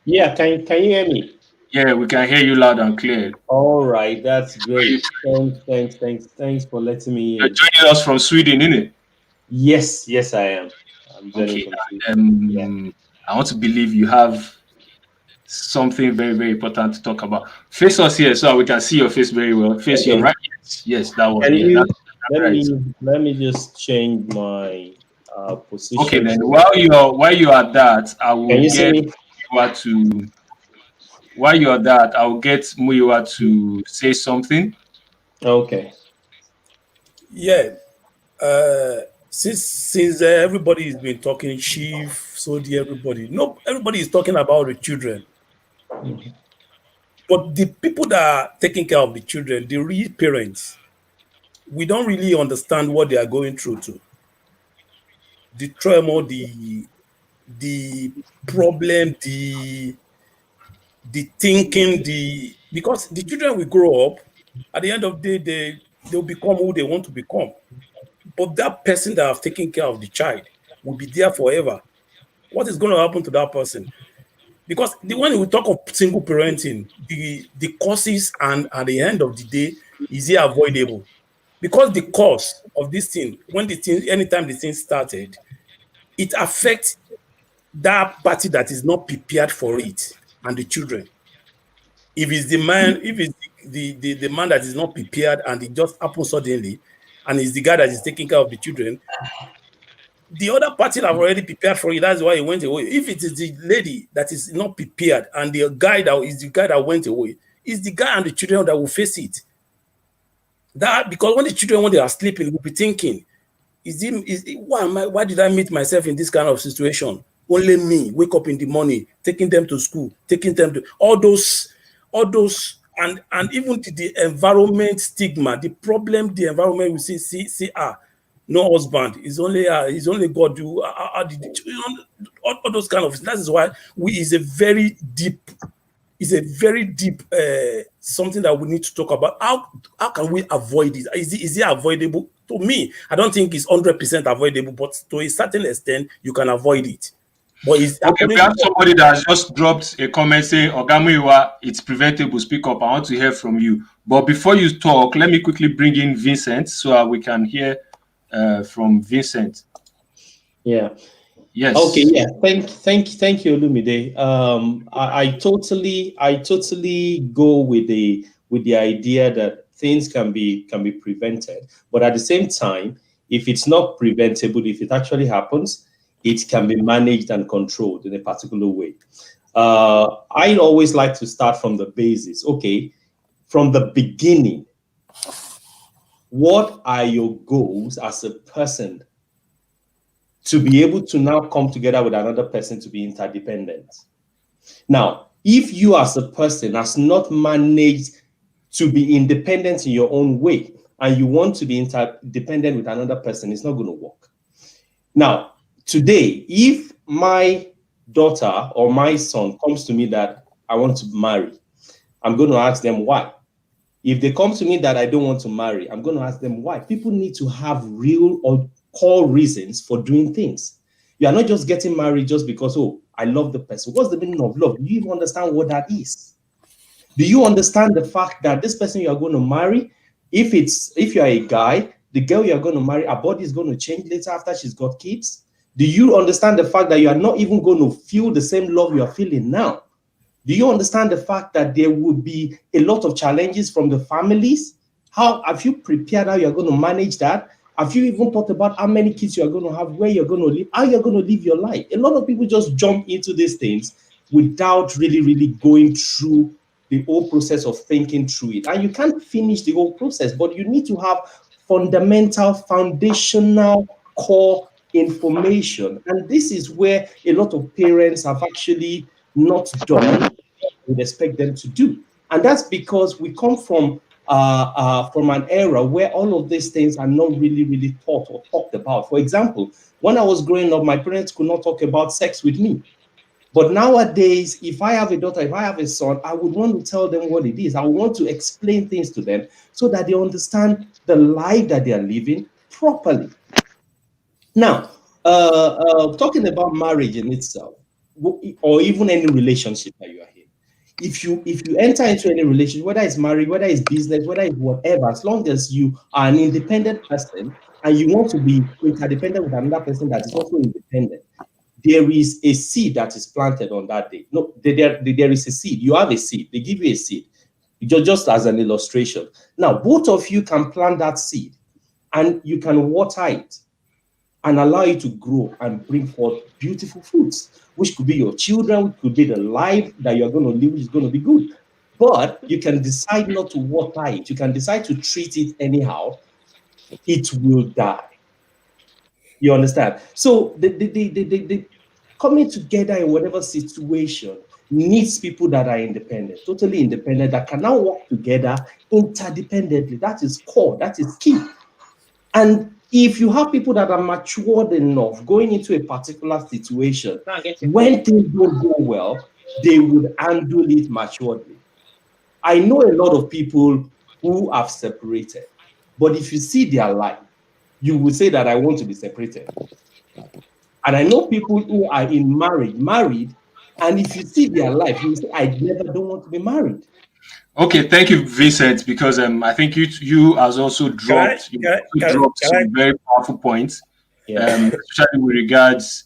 Yeah, can you hear me? Yeah, we can hear you loud and clear. All right, that's great. Thanks for letting me You're in. joining us from Sweden, isn't it? Yes, I am. I'm joining Okay. from Sweden. Yeah. I want to believe you have something very, very important to talk about. Face us here so we can see your face very well. Face your Okay. right. Yes, that one. Can Yeah, you let me just change my position. Okay, then while you're at that, I will Can you see get me? Muyiwa to while you're at that, I'll get Muyiwa to say something. Okay. Yeah. Since everybody has been talking, Chief, Sodi, everybody is talking about the children. Mhm. But the people that are taking care of the children, the real parents, we don't really understand what they are going through too. The trauma, the problem, the thinking, because the children will grow up, at the end of the day, they'll become who they want to become. But that person that have taken care of the child will be there forever. What is going to happen to that person? Because when we talk of single parenting, the causes and at the end of the day, is it avoidable? Because the cause of this thing, anytime the thing started, it affects that party that is not prepared for it and the children. If it's the man, if it's the man that is not prepared and it just happens suddenly, and it's the guy that is taking care of the children, the other party have already prepared for it. That's why he went away. If it is the lady that is not prepared and the guy that went away, it's the guy and the children that will face it. That because when the children, when they are sleeping, will be thinking, why did I meet myself in this kind of situation? Only me wake up in the morning, taking them to school, taking them to all those, and even the environment stigma, the problem, the environment we see no husband. It's only God do all those kind of. That is why is a very deep something that we need to talk about. How can we avoid it? Is it avoidable? To me, I don't think it's 100% avoidable, but to a certain extent, you can avoid it. But okay, we have somebody that has just dropped a comment saying, Muyiwa, it's preventable. Speak up. I want to hear from you. But before you talk, let me quickly bring in Vincent so we can hear from Vincent. Yeah. Yes. Okay. Yeah. Thank you, Olumide. I totally go with the idea that things can be prevented, but at the same time, if it's not preventable, if it actually happens, it can be managed and controlled in a particular way. I always like to start from the basis. Okay, from the beginning, what are your goals as a person to be able to now come together with another person to be interdependent? Now, if you as a person has not managed to be independent in your own way and you want to be interdependent with another person, it's not going to work. Now, today, if my daughter or my son comes to me that I want to marry, I'm going to ask them why. If they come to me that I don't want to marry, I'm going to ask them why. People need to have real or core reasons for doing things. You are not just getting married just because, oh, I love the person. What's the meaning of love? Do you even understand what that is? Do you understand the fact that this person you are going to marry, if you are a guy, the girl you are going to marry, her body is going to change later after she's got kids? Do you understand the fact that you are not even going to feel the same love you are feeling now? Do you understand the fact that there will be a lot of challenges from the families? How have you prepared how you're going to manage that? Have you even thought about how many kids you're going to have, where you're going to live, how you're going to live your life? A lot of people just jump into these things without really going through the whole process of thinking through it. And you can't finish the whole process, but you need to have fundamental, foundational, core information. And this is where a lot of parents have actually not done would expect them to do. And that's because we come from an era where all of these things are not really taught or talked about. For example, when I was growing up, my parents could not talk about sex with me. But nowadays, if I have a daughter, if I have a son, I would want to tell them what it is. I would want to explain things to them so that they understand the life that they are living properly. Now, talking about marriage in itself, or even any relationship that you are in, if you enter into any relationship, whether it's marriage, whether it's business, whether it's whatever, as long as you are an independent person and you want to be interdependent with another person that is also independent, there is a seed that is planted on that day. No, there is a seed. You have a seed. They give you a seed, just as an illustration. Now, both of you can plant that seed. and you can water it and allow it to grow and bring forth beautiful fruits, which could be your children, which could be the life that you're going to live, which is going to be good. But you can decide not to water it. You can decide to treat it anyhow. It will die. You understand? So the coming together in whatever situation needs people that are independent, totally independent, that can now work together interdependently. That is core. That is key. And if you have people that are matured enough going into a particular situation, when things don't go well, they would handle it maturely. I know a lot of people who have separated, but if you see their life, you will say that I want to be separated. And I know people who are in married, and if you see their life, you will say, I never don't want to be married. Okay, thank you, Vincent, because I think you has also dropped some very powerful points, especially with regards.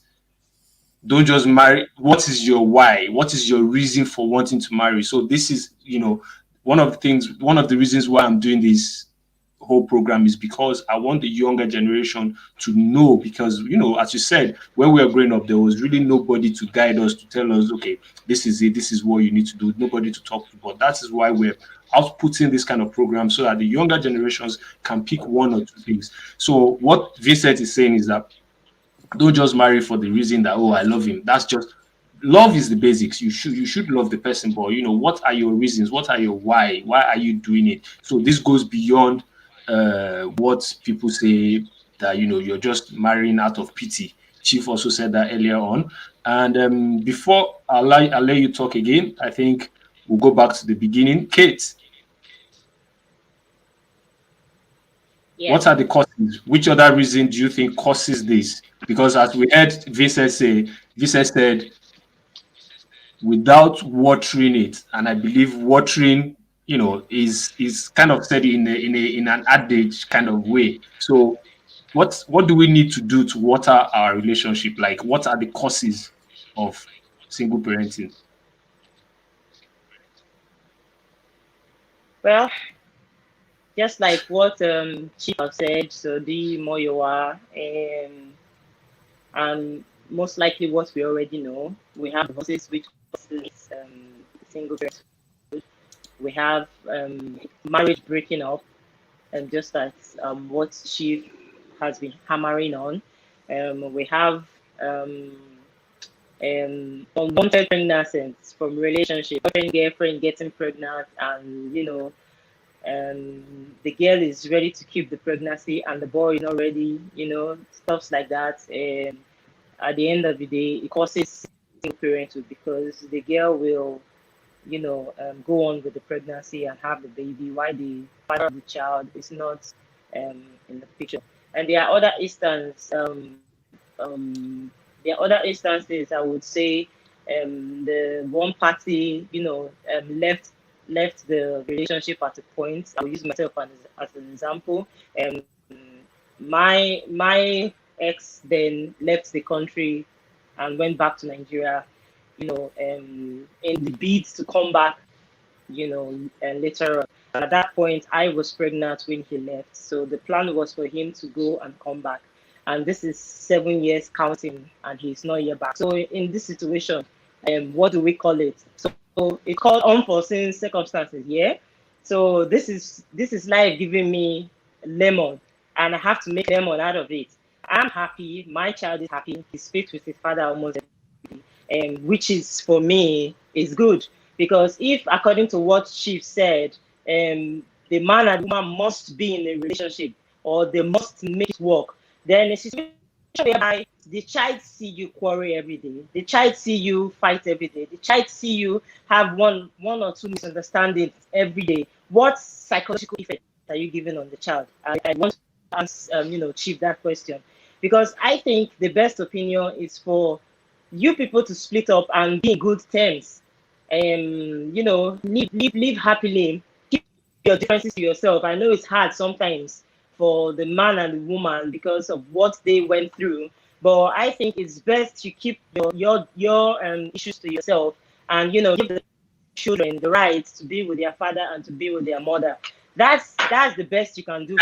Don't just marry. What is your why? What is your reason for wanting to marry? So this is, one of the reasons why I'm doing this whole program is because I want the younger generation to know, because as you said, when we were growing up, there was really nobody to guide us, to tell us, okay, this is it, this is what you need to do, nobody to talk to. But that is why we're outputting this kind of program, so that the younger generations can pick one or two things. So what Vincent is saying is that don't just marry for the reason that, oh, I love him. That's just, love is the basics. You should love the person, but what are your reasons? What are your why? Why are you doing it? So this goes beyond what people say, that you're just marrying out of pity. Chief also said that earlier on. And before I'll let you talk again, I think we'll go back to the beginning. Kate, what are the causes? Which other reason do you think causes this? Because as we heard Vincent said, without watering it, and I believe watering, is kind of said in an adage kind of way. So what do we need to do to water our relationship? Like, what are the causes of single parenting? Well, just like what Chief have said, Sodi, Muyiwa, and most likely what we already know, we have divorces which causes single parenthood. We have marriage breaking up, and just as what Chief has been hammering on. We have unwanted pregnancies from relationship, boyfriend, girlfriend getting pregnant, and the girl is ready to keep the pregnancy and the boy is not ready, stuff like that. At the end of the day, it causes single parenthood, because the girl will, go on with the pregnancy and have the baby, while the father of the child is not in the picture. And there are other instances, I would say, the one party, left the relationship at a point. I will use myself as an example. My ex then left the country and went back to Nigeria, in the bid to come back, and later on. And at that point, I was pregnant when he left. So the plan was for him to go and come back. And this is 7 years counting, and he's not yet back. So in this situation, what do we call it? So it's called unforeseen circumstances, yeah? So this is life giving me lemon, and I have to make lemon out of it. I'm happy, my child is happy, he speaks with his father almost every day, which is, for me, is good. Because if, according to what Chief said, the man and woman must be in a relationship, or they must make it work, then a situation whereby the child see you quarrel every day, the child see you fight every day, the child see you have one or two misunderstandings every day, what psychological effect are you giving on the child? I want to ask Chief that question, because I think the best opinion is for you people to split up and be in good terms. Live happily, keep your differences to yourself. I know it's hard sometimes for the man and the woman because of what they went through, but I think it's best you keep your issues to yourself, and give the children the right to be with their father and to be with their mother. that's the best you can do.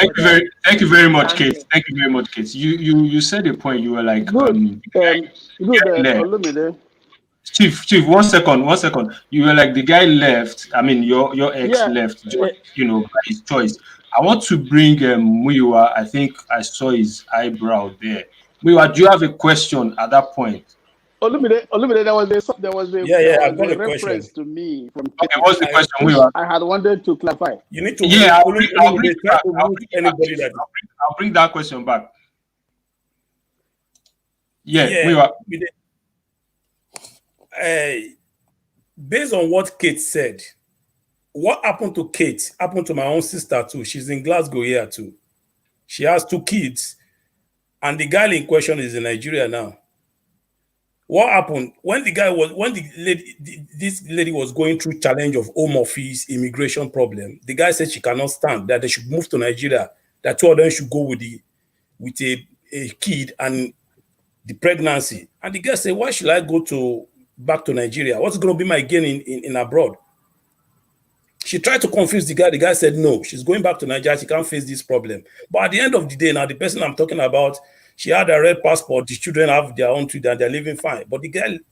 Thank you very much, Kate. Thank you very much, Kate. You said a point. You were like, Good. Good. Olumide. Chief, 1 second. You were like the guy left. I mean, your ex Yeah. left, just, by his choice. I want to bring Muyiwa. I think I saw his eyebrow there. Muyiwa, do you have a question at that point? Olumide, there was I've got a reference question to me from Okay, what's the question, Muyiwa? I had wanted to clarify. You need to I'll bring anybody that I'll bring that question back. Muyiwa. Based on what Kate said, what happened to Kate happened to my own sister too. She's in Glasgow here too. She has 2 kids, and the guy in question is in Nigeria now. What happened when this lady was going through challenge of home office immigration problem? The guy said she cannot stand, that they should move to Nigeria, that 2 of them should go with a kid and the pregnancy. And the guy said, why should I go back to Nigeria? What's going to be my gain in abroad? She tried to confuse the guy. The guy said, no, she's going back to Nigeria. She can't face this problem. But at the end of the day, now the person I'm talking about, she had a red passport. The children have their own children. They're living fine. But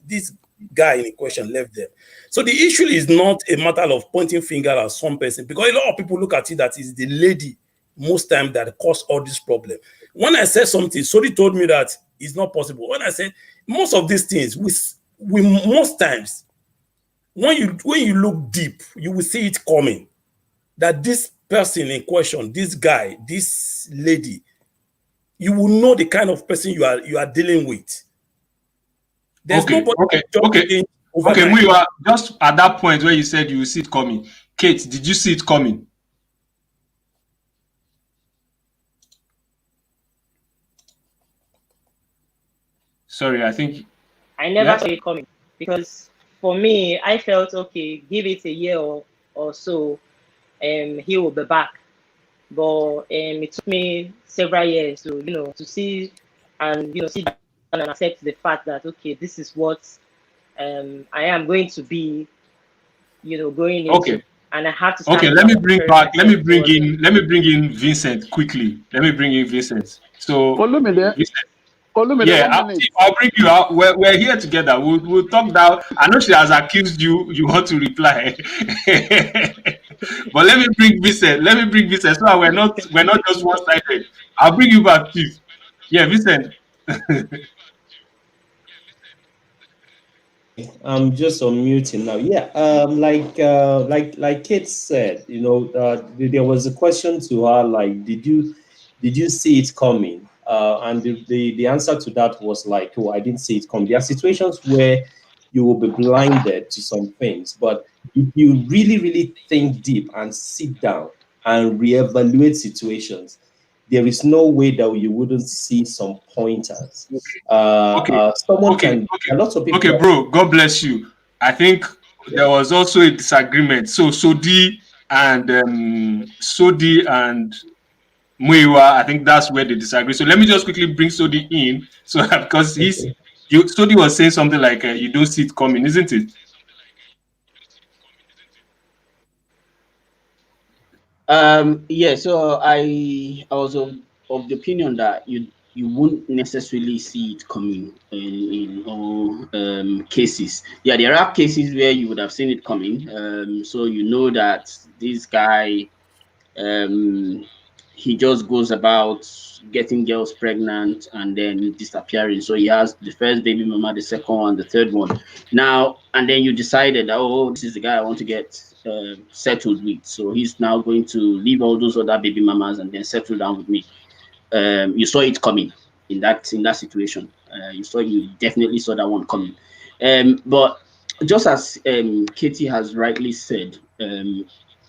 this guy in question left them. So the issue is not a matter of pointing finger at some person, because a lot of people look at it that is the lady most time that caused all this problem. When I said something, Sodi told me that it's not possible. When I said most of these things, we most times, when you look deep, you will see it coming. That this person in question, this guy, this lady, you will know the kind of person you are dealing with. There's nobody. Okay, Muyiwa, just at that point where you said you will see it coming, Kate, did you see it coming? Sorry, I think I never saw it coming, because for me, I felt, okay, give it a year or so, he will be back. But it took me several years to see and sit down and accept the fact that, okay, this is what I am going to be, going into. Okay. And I have to let me bring in Vincent quickly. So Olumide, I'll bring you out. We're here together. We'll talk now. I know she has accused you. You want to reply, but let me bring Vincent. So that we're not just one-sided. I'll bring you back, Chief. Yeah, Vincent. I'm just unmuting now. Yeah, like Kate said, there was a question to her, like, did you see it coming? And the answer to that was like, oh, I didn't see it coming. There are situations where you will be blinded to some things, but if you really, really think deep and sit down and reevaluate situations, there is no way that you wouldn't see some pointers. Lots of people. Okay, bro. God bless you. I think there was also a disagreement. So Sodi and Muyiwa, I think that's where they disagree. So let me just quickly bring Sodi in, so because Sodi was saying something like you don't see it coming, isn't it? Yeah, so I was of the opinion that you won't necessarily see it coming in all cases. Yeah, there are cases where you would have seen it coming. So you know that this guy, he just goes about getting girls pregnant and then disappearing. So he has the first baby mama, the second one, the third one. Now, and then you decided that, oh, this is the guy I want to get settled with. So he's now going to leave all those other baby mamas and then settle down with me. You saw it coming in that situation. You definitely saw that one coming. But just as Katie has rightly said,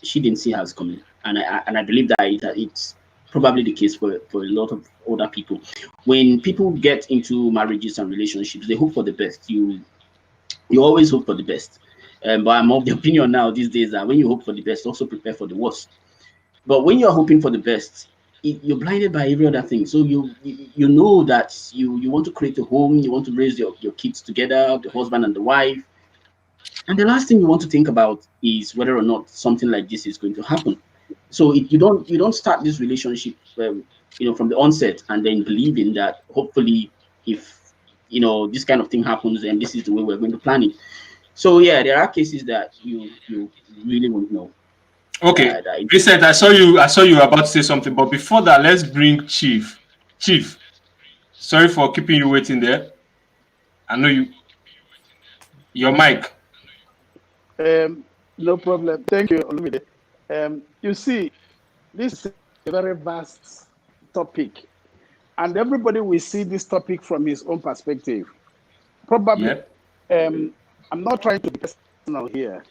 she didn't see hers coming, and I believe that it's probably the case for a lot of older people. When people get into marriages and relationships, they hope for the best. You always hope for the best. But I'm of the opinion now these days that when you hope for the best, also prepare for the worst. But when you're hoping for the best, you're blinded by every other thing. So you know that you want to create a home, you want to raise your kids together, the husband and the wife. And the last thing you want to think about is whether or not something like this is going to happen. So you don't start this relationship, from the onset, and then believing that hopefully, if this kind of thing happens, then this is the way we're going to plan it. So yeah, there are cases that you really won't know. Okay, Vincent, I saw you were about to say something, but before that, let's bring Chief. Chief, sorry for keeping you waiting there. I know your mic. No problem. Thank you, Olumide. You see, this is a very vast topic, and everybody will see this topic from his own perspective. Probably, I'm not trying to be personal here,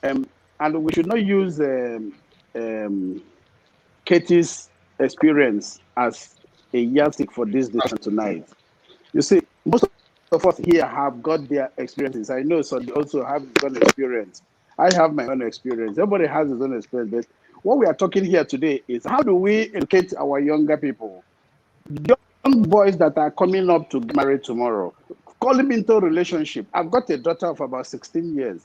and we should not use Katie's experience as a yardstick for this discussion tonight. You see, most of us here have got their experiences. I know some also have his own experience. I have my own experience. Everybody has his own experience. But what we are talking here today is how do we educate our younger people, young boys that are coming up to get married tomorrow, call them into a relationship. I've got a daughter of about 16 years.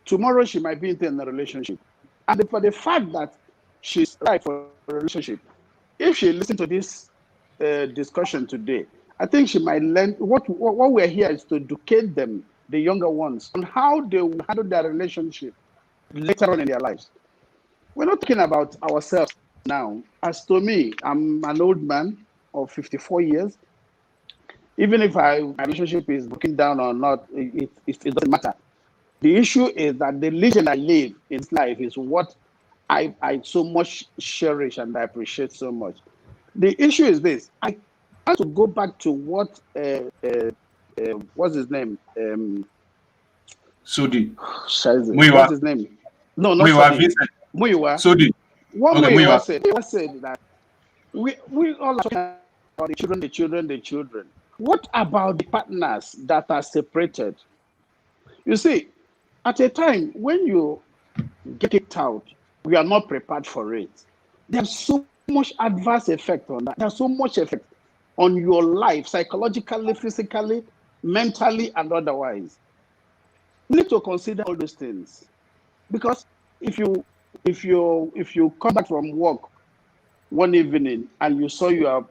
Tomorrow she might be into a relationship. And for the fact that she's right for a relationship, if she listens to this discussion today, I think she might learn what we're here is to educate them, the younger ones, on how they will handle their relationship later on in their lives. We're not talking about ourselves now. As to me, I'm an old man of 54 years. Even if my relationship is broken down or not, it doesn't matter. The issue is that the religion I live in life is what I so much cherish and I appreciate so much. The issue is this. I want to go back to what what's his name? Sodi. Muyiwa. What's his name? No, not Muyiwa. Sodi. Muyiwa. Sodi. What Muyiwa said? Muyiwa said that we all are talking about the children. What about the partners that are separated? You see, at a time when you get kicked out, we are not prepared for it. There's so much adverse effect on that. There's so much effect on your life, psychologically, physically, mentally, and otherwise. We need to consider all those things, because if you come back from work one evening and you saw your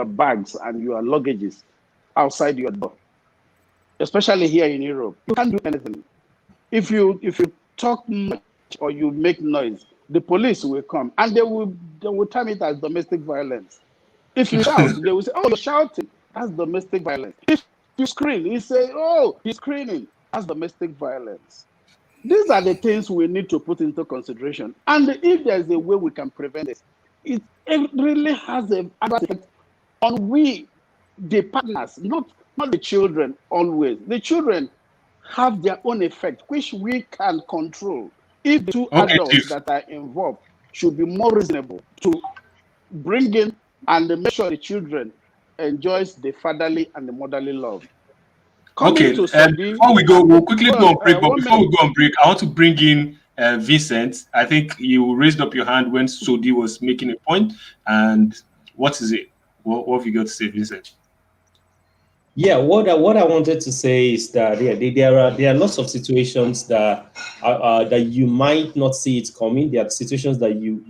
bags and your luggages outside your door, especially here in Europe, you can't do anything. If you talk much or you make noise, the police will come and they will term it as domestic violence. If you shout, they will say, "Oh, you're shouting." That's domestic violence. If you scream, you say, "Oh, he's screaming." That's domestic violence. These are the things we need to put into consideration. And if there's a way we can prevent this, it really has an adverse effect on we, the partners, not the children always. The children have their own effect, which we can control. If the two adults that are involved should be more reasonable to bring in and make sure the children enjoys the fatherly and the motherly love. Before we go, we'll quickly go on break. But before we go on break, I want to bring in Vincent. I think you raised up your hand when Sodi was making a point. And what is it? What have you got to say, Vincent? Yeah, what I wanted to say is that there are lots of situations that that you might not see it coming. There are situations that you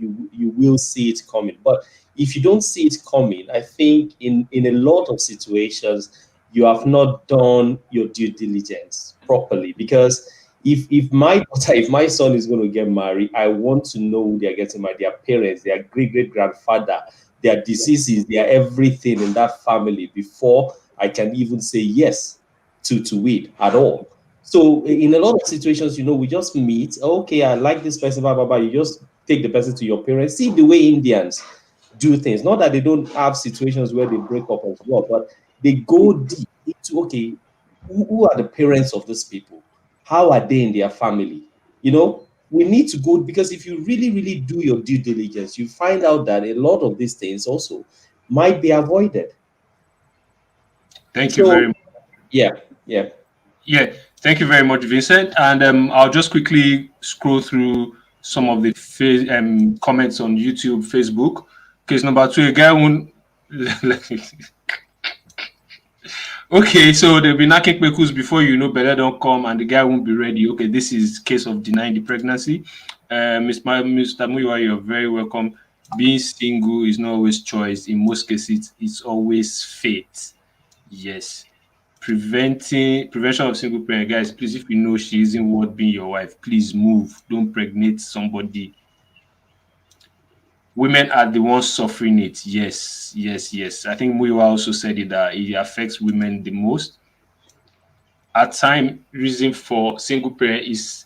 will see it coming. But if you don't see it coming, I think in a lot of situations you have not done your due diligence properly. Because if my son is going to get married, I want to know who they are getting married, their parents, their great grandfather, their diseases, their everything in that family before I can even say yes to it at all. So in a lot of situations, we just meet. Okay, I like this person, blah, blah, blah. You just take the person to your parents. See the way Indians do things. Not that they don't have situations where they break up as well, but they go deep into, okay, who are the parents of these people? How are they in their family? We need to go, because if you really, really do your due diligence, you find out that a lot of these things also might be avoided. Thank you very much. Yeah. Thank you very much, Vincent. And I'll just quickly scroll through some of the comments on YouTube, Facebook. Case number 2, a guy won't. Okay, so they'll be knocking pekus before you know better don't come, and the guy won't be ready. Okay, this is case of denying the pregnancy. Mr. Muyiwa, you're very welcome. Being single is not always choice. In most cases, it's always fate. Yes. Prevention of single parent. Guys, please, if you know she isn't worth being your wife, please move. Don't pregnate somebody. Women are the ones suffering it. Yes, yes, yes. I think Muyiwa also said it that it affects women the most. At time, reason for single parent is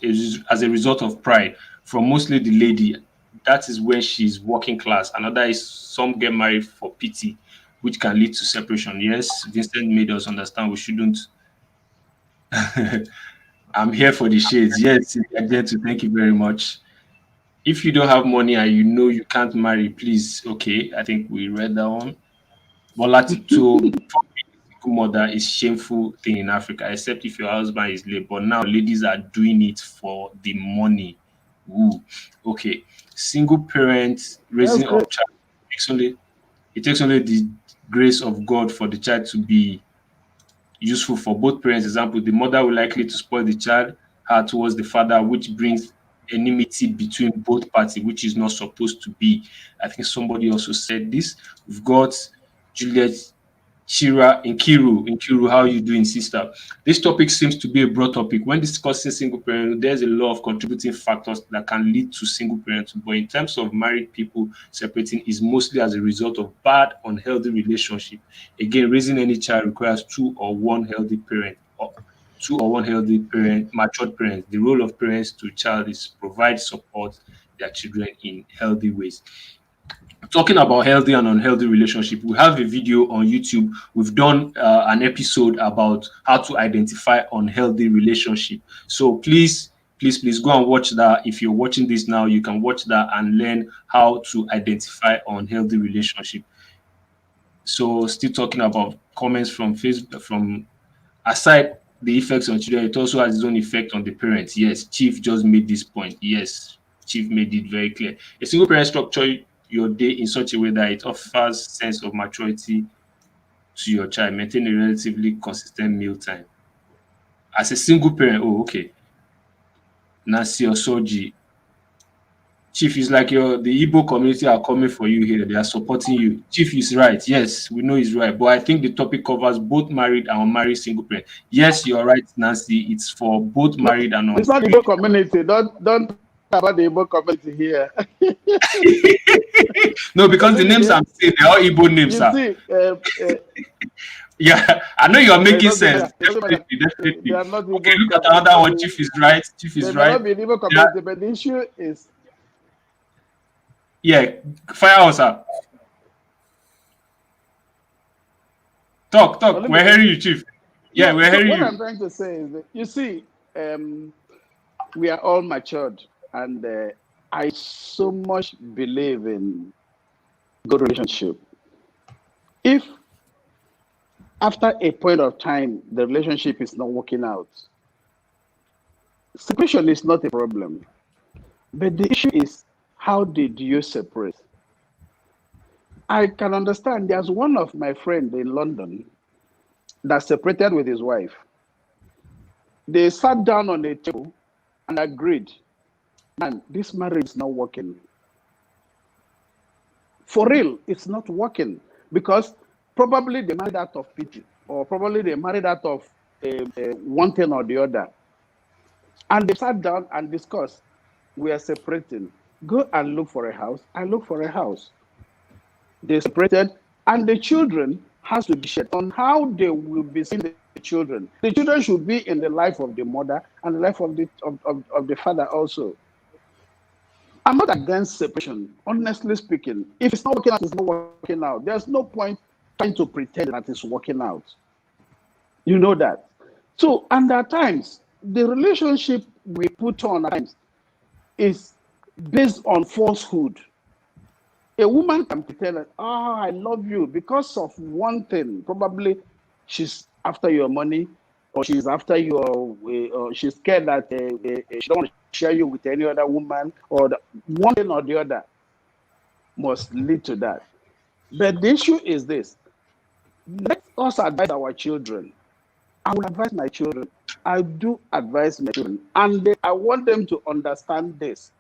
as a result of pride from mostly the lady. That is when she's working class. Another is some get married for pity, which can lead to separation. Yes, Vincent made us understand we shouldn't. I'm here for the shades. Yes, to thank you very much. If you don't have money and you know you can't marry, please. Okay, I think we read that one. But to mother is shameful thing in Africa, except if your husband is late. But now ladies are doing it for the money. Ooh, okay. Single parents That's raising great. up child it takes only the grace of God for the child to be useful for both parents. Example, the mother will likely to spoil the child her towards the father, which brings enmity between both parties, which is not supposed to be. I think somebody also said this. We've got Juliet Shira in Kiru, how are you doing, sister? This topic seems to be a broad topic. When discussing single parent, there's a lot of contributing factors that can lead to single parenthood. But in terms of married people separating, is mostly as a result of bad, unhealthy relationship. Again, raising any child requires two or one healthy parent. Or two or one healthy parent, matured parents. The role of parents to child is provide support their children in healthy ways. Talking about healthy and unhealthy relationship, we have a video on YouTube. We've done an episode about how to identify unhealthy relationship. So please go and watch that. If you're watching this now, you can watch that and learn how to identify unhealthy relationship. So still talking about comments from Facebook, from aside the effects on children, it also has its own effect on the parents. Yes, Chief just made this point. Yes, Chief made it very clear. A single parent structure your day in such a way that it offers sense of maturity to your child, maintain a relatively consistent meal time. As a single parent, oh, okay. Nancy Osoji, Chief is like the Igbo community are coming for you here. They are supporting you. Chief is right. Yes, we know he's right. But I think the topic covers both married and unmarried single parent. Yes, you're right, Nancy. It's for both No, married and it's not the Igbo community. Don't talk about the Igbo community here. No, because the names Olumide, I'm saying, they're all Igbo names, you sir. see, Yeah, I know you're it making doesn't sense. matter. It doesn't matter. Definitely, They definitely. are not Okay, Igbo look at another one. community. Chief is right. Chief They is may right. not be the Igbo Yeah, community, but the issue is yeah. Firehouse, sir. Talk. We're Olumide. hearing you, Chief. Yeah, No, we're so hearing what you. I'm trying to say is that you see, we are all matured, and I so much believe in good relationship. If after a point of time the relationship is not working out, separation is not a problem. But the issue is, how did you separate? I can understand. There's one of my friend in London that separated with his wife. They sat down on a table and agreed, man, this marriage is not working. For real, it's not working because probably they married out of pity, or probably they married out of one thing or the other. And they sat down and discussed, we are separating. Go and look for a house. I look for a house. They separated, and the children has to be shared on how they will be seeing the children. The children should be in the life of the mother and the life of the father also. I'm not against separation, honestly speaking. If it's not working out, it's not working out. There's no point trying to pretend that it's working out. You know that. So, and at times, the relationship we put on at times is based on falsehood. A woman can pretend that, I love you because of one thing. Probably she's after your money, or she's after your, or she's scared that she don't want to share you with any other woman, or one thing or the other must lead to that. But the issue is this: let us advise our children. I will advise my children. I do advise my children, and I want them to understand this.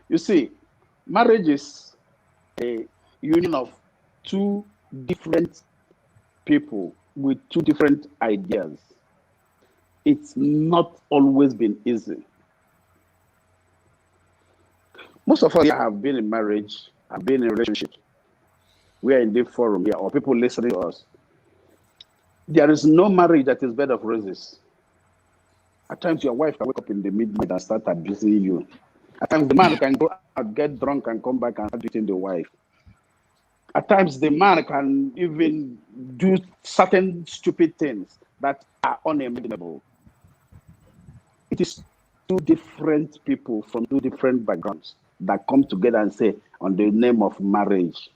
You see, marriage is a union of two different people with two different ideas. It's not always been easy. Most of us here have been in marriage, have been in relationships. We are in this forum here, or people listening to us. There is no marriage that is bed of roses. At times, your wife can wake up in the midnight and start abusing you. At times, the man can go out, get drunk, and come back and start beating the wife. At times, the man can even do certain stupid things that are unimaginable. It is two different people from two different backgrounds that come together and say, on the name of marriage.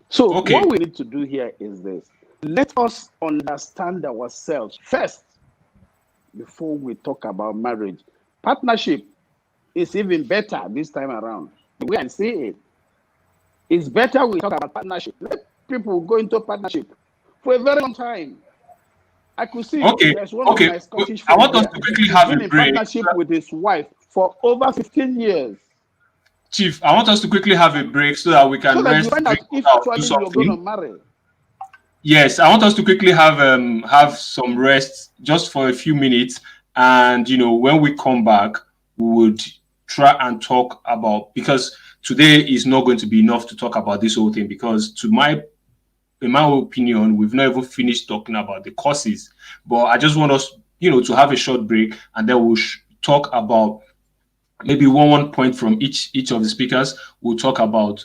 So what we need to do here is this. Let us understand ourselves first before we talk about marriage. Partnership is even better this time around. The way I see it, it's better we talk about partnership. Let people go into partnership for a very long time. I could see there's one of my Scottish friends. I want us to quickly have a break. In partnership with his wife for over 15 years. Chief, I want us to quickly have a break so that we can rest. Find out if actually you're going to marry. Yes, I want us to quickly have some rest just for a few minutes, and when we come back, we would try and talk about, because today is not going to be enough to talk about this whole thing, because in my opinion, we've not even finished talking about the causes. But I just want us, to have a short break, and then we'll talk about maybe one point from each of the speakers. We'll talk about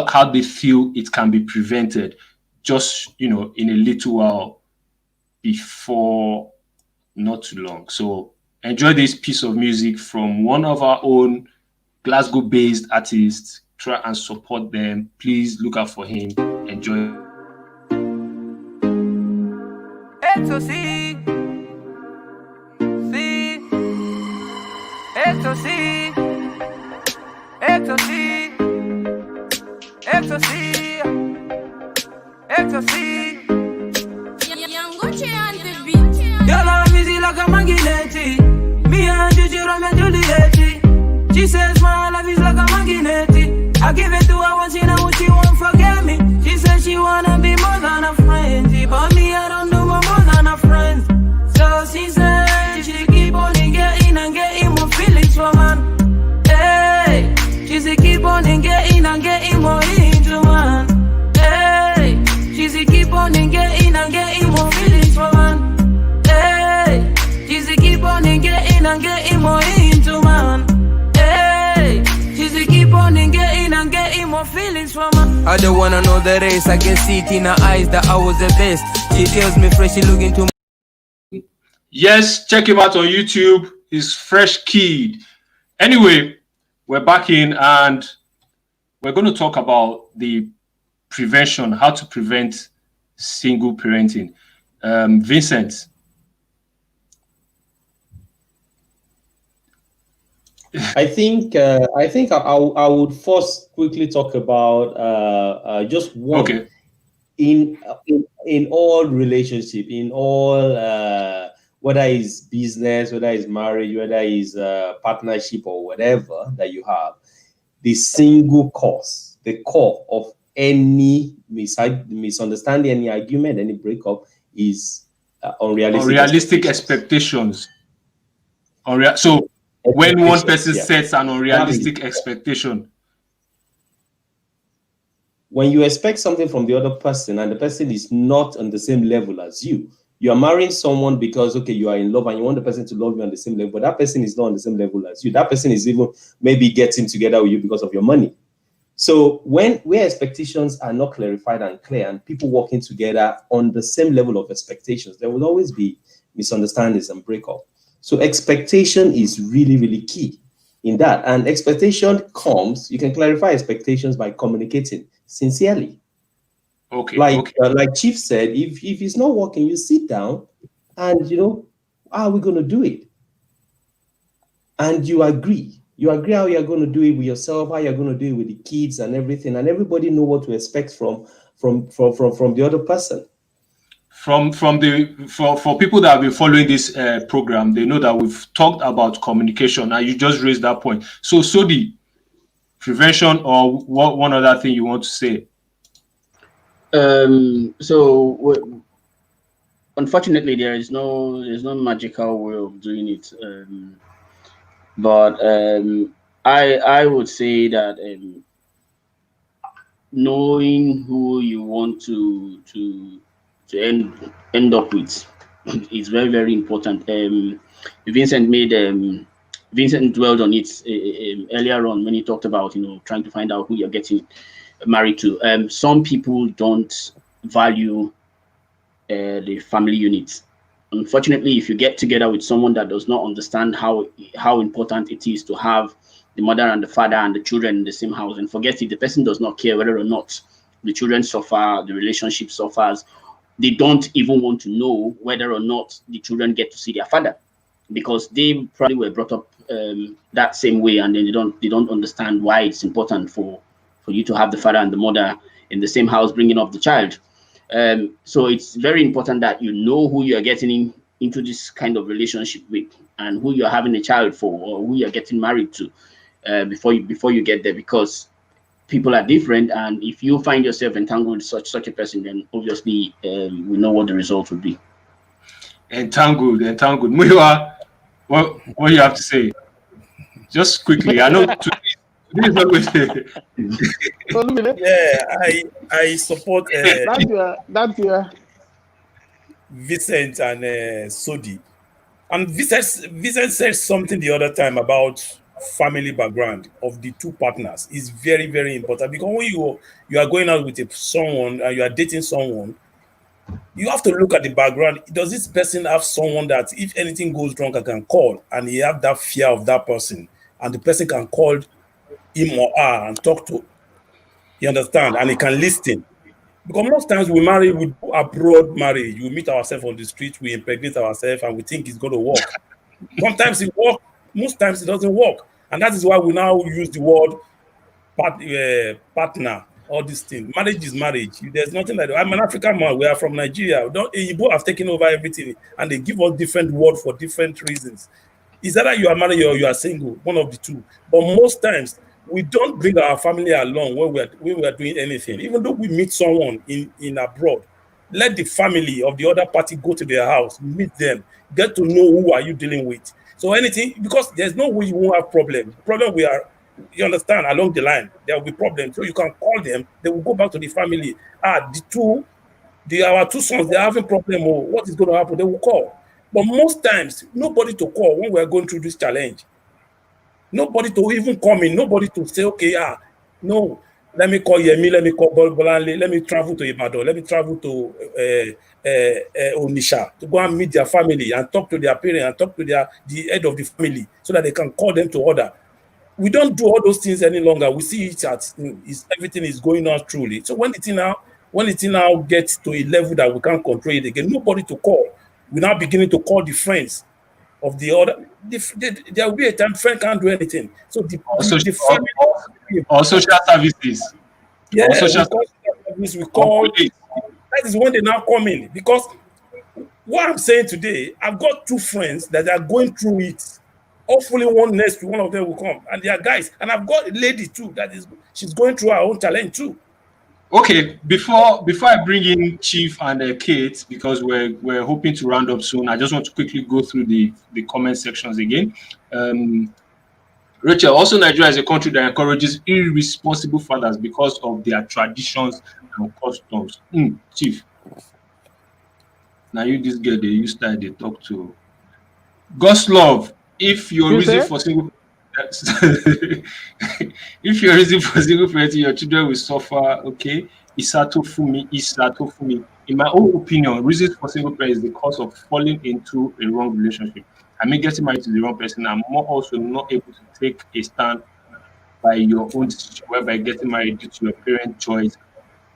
how they feel it can be prevented, just in a little while before not too long. So enjoy this piece of music from one of our own Glasgow-based artists. Try and support them. Please look out for him. Enjoy. Esto sí, esto sí, esto sí, esto sí, esto sí. Yo la busy like a magnetic. Me and Juju Romeo and Juliet. She says my life is like a magnetic. I give it to her once, she won't forget me. She says she wanna be more than a friend. But me, I don't do more than a friend. So she said she keep on getting and getting more feelings for man. Hey, she said keep on getting and getting more into man. Hey, she said keep on getting and getting more feelings for man. Hey, she said keep on getting and getting more into man. Hey, she said keep on getting and getting more feelings from her. I don't wanna know the race. I can see it in her eyes that I was the best. She tells me fresh, she looking to me. Yes, check him out on YouTube. He's Fresh Kid. Anyway, we're back in, and we're going to talk about the prevention, how to prevent single parenting. Vincent. I think I would first quickly talk about just one. Okay. In all relationship, in all whether it's business, whether it's marriage, whether it's partnership or whatever that you have, the single cause, the core of any misunderstanding, any argument, any breakup is unrealistic expectations. So when one person sets an unrealistic expectation, when you expect something from the other person and the person is not on the same level as you, you are marrying someone because, okay, you are in love and you want the person to love you on the same level, but that person is not on the same level as you. That person is even maybe getting together with you because of your money. So where expectations are not clarified and clear and people working together on the same level of expectations, there will always be misunderstandings and breakup. So expectation is really, really key in that. And expectation comes, you can clarify expectations by communicating sincerely. Okay. Like Chief said, if it's not working, you sit down and how are we going to do it? And you agree. You agree how you're going to do it with yourself, how you're going to do it with the kids and everything, and everybody know what to expect from the other person. for people that have been following this program, they know that we've talked about communication, and you just raised that point. So, Sodi, prevention, or what one other thing you want to say? Unfortunately, there's no magical way of doing it. But I would say that knowing who you want to end up with is very, very important. Vincent dwelled on it earlier on when he talked about trying to find out who you're getting married to. Some people don't value the family unit. Unfortunately, if you get together with someone that does not understand how important it is to have the mother and the father and the children in the same house, and forget it, the person does not care whether or not the children suffer, the relationship suffers. They don't even want to know whether or not the children get to see their father, because they probably were brought up that same way, and then they don't understand why it's important for you to have the father and the mother in the same house bringing up the child. So it's very important that you know who you are getting into this kind of relationship with, and who you're having a child for, or who you're getting married to, before you get there, because people are different, and if you find yourself entangled with such a person, then obviously we know what the result would be. Entangled. Muyiwa, what you have to say? Just quickly. I know this is not going to. Yeah, I support That's your Vincent and Sodi. And Vincent said something the other time about family background of the two partners is very, very important, because when you are going out with someone and you are dating someone, you have to look at the background. Does this person have someone that if anything goes wrong, I can call, and he have that fear of that person, and the person can call him or her and talk to, you understand, and he can listen. Because most times we do abroad marriage. We meet ourselves on the street, we impregnate ourselves, and we think it's going to work. Sometimes it works, most times it doesn't work. And that is why we now use the word partner, all these things. Marriage is marriage. There's nothing like that. I'm an African man. We are from Nigeria. Igbo have taken over everything, and they give us different words for different reasons. It's either you are married or you are single, one of the two. But most times, we don't bring our family along when we are doing anything. Even though we meet someone in abroad, let the family of the other party go to their house, meet them, get to know who are you dealing with. So anything, because there's no way you won't have problem. Problem you understand, along the line, there will be problems. So you can call them, they will go back to the family. Our two sons, they're having problem. Oh, what is going to happen? They will call. But most times, nobody to call when we're going through this challenge. Nobody to even come in, nobody to say, okay, no, let me call Yemi, let me call Bolanle, let me travel to Ibadan, let me travel to Onisha to go and meet their family and talk to their parents and talk to the head of the family so that they can call them to order. We don't do all those things any longer. We see it as everything is going on truly. So when it now gets to a level that we can't control it again, nobody to call. We're now beginning to call the friends of the other. There will be a time friend can't do anything. So the family or social services. Yeah, we call that is when they now come in. Because what I'm saying today, I've got two friends that are going through it. Hopefully one of them will come. And they are guys. And I've got a lady too she's going through her own challenge too. Okay, before I bring in Chief and Kate, because we're hoping to round up soon, I just want to quickly go through the comment sections again. Rachel, also Nigeria is a country that encourages irresponsible fathers because of their traditions and customs. Chief, now you this girl they style they talk to. God's love. If your reason for single if you're reason for single parenting, your children will suffer. Okay, Isato Fumi. In my own opinion, reasons for single parent is the cause of falling into a wrong relationship. I mean, getting married to the wrong person. I'm more also not able to take a stand by your own decision, whereby getting married due to your parent choice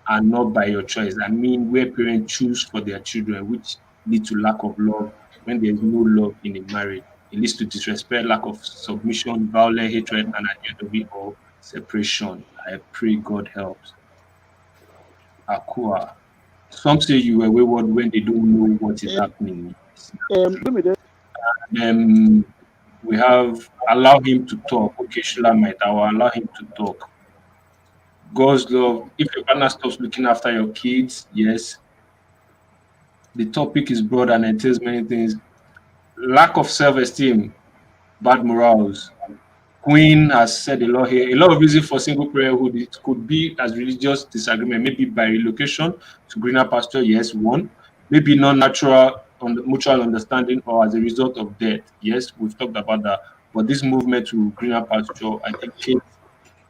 and not by your choice. I mean, where parents choose for their children, which lead to lack of love when there is no love in a marriage. It leads to disrespect, lack of submission, violence, hatred, and at the end of it all, separation. I pray God helps. Akua. Some say you were wayward when they don't know what is happening. Let me just We have allow him to talk. Okay, Shulamite, I will allow him to talk. God's love. If your partner stops looking after your kids, yes, the topic is broad and entails many things. Lack of self-esteem, bad morals. Queen has said a lot here. A lot of reasons for single parenthood. It could be as religious disagreement, maybe by relocation to greener pasture. Yes, one. Maybe non-natural mutual understanding or as a result of death. Yes, we've talked about that. But this movement to greener pasture, I think Kate,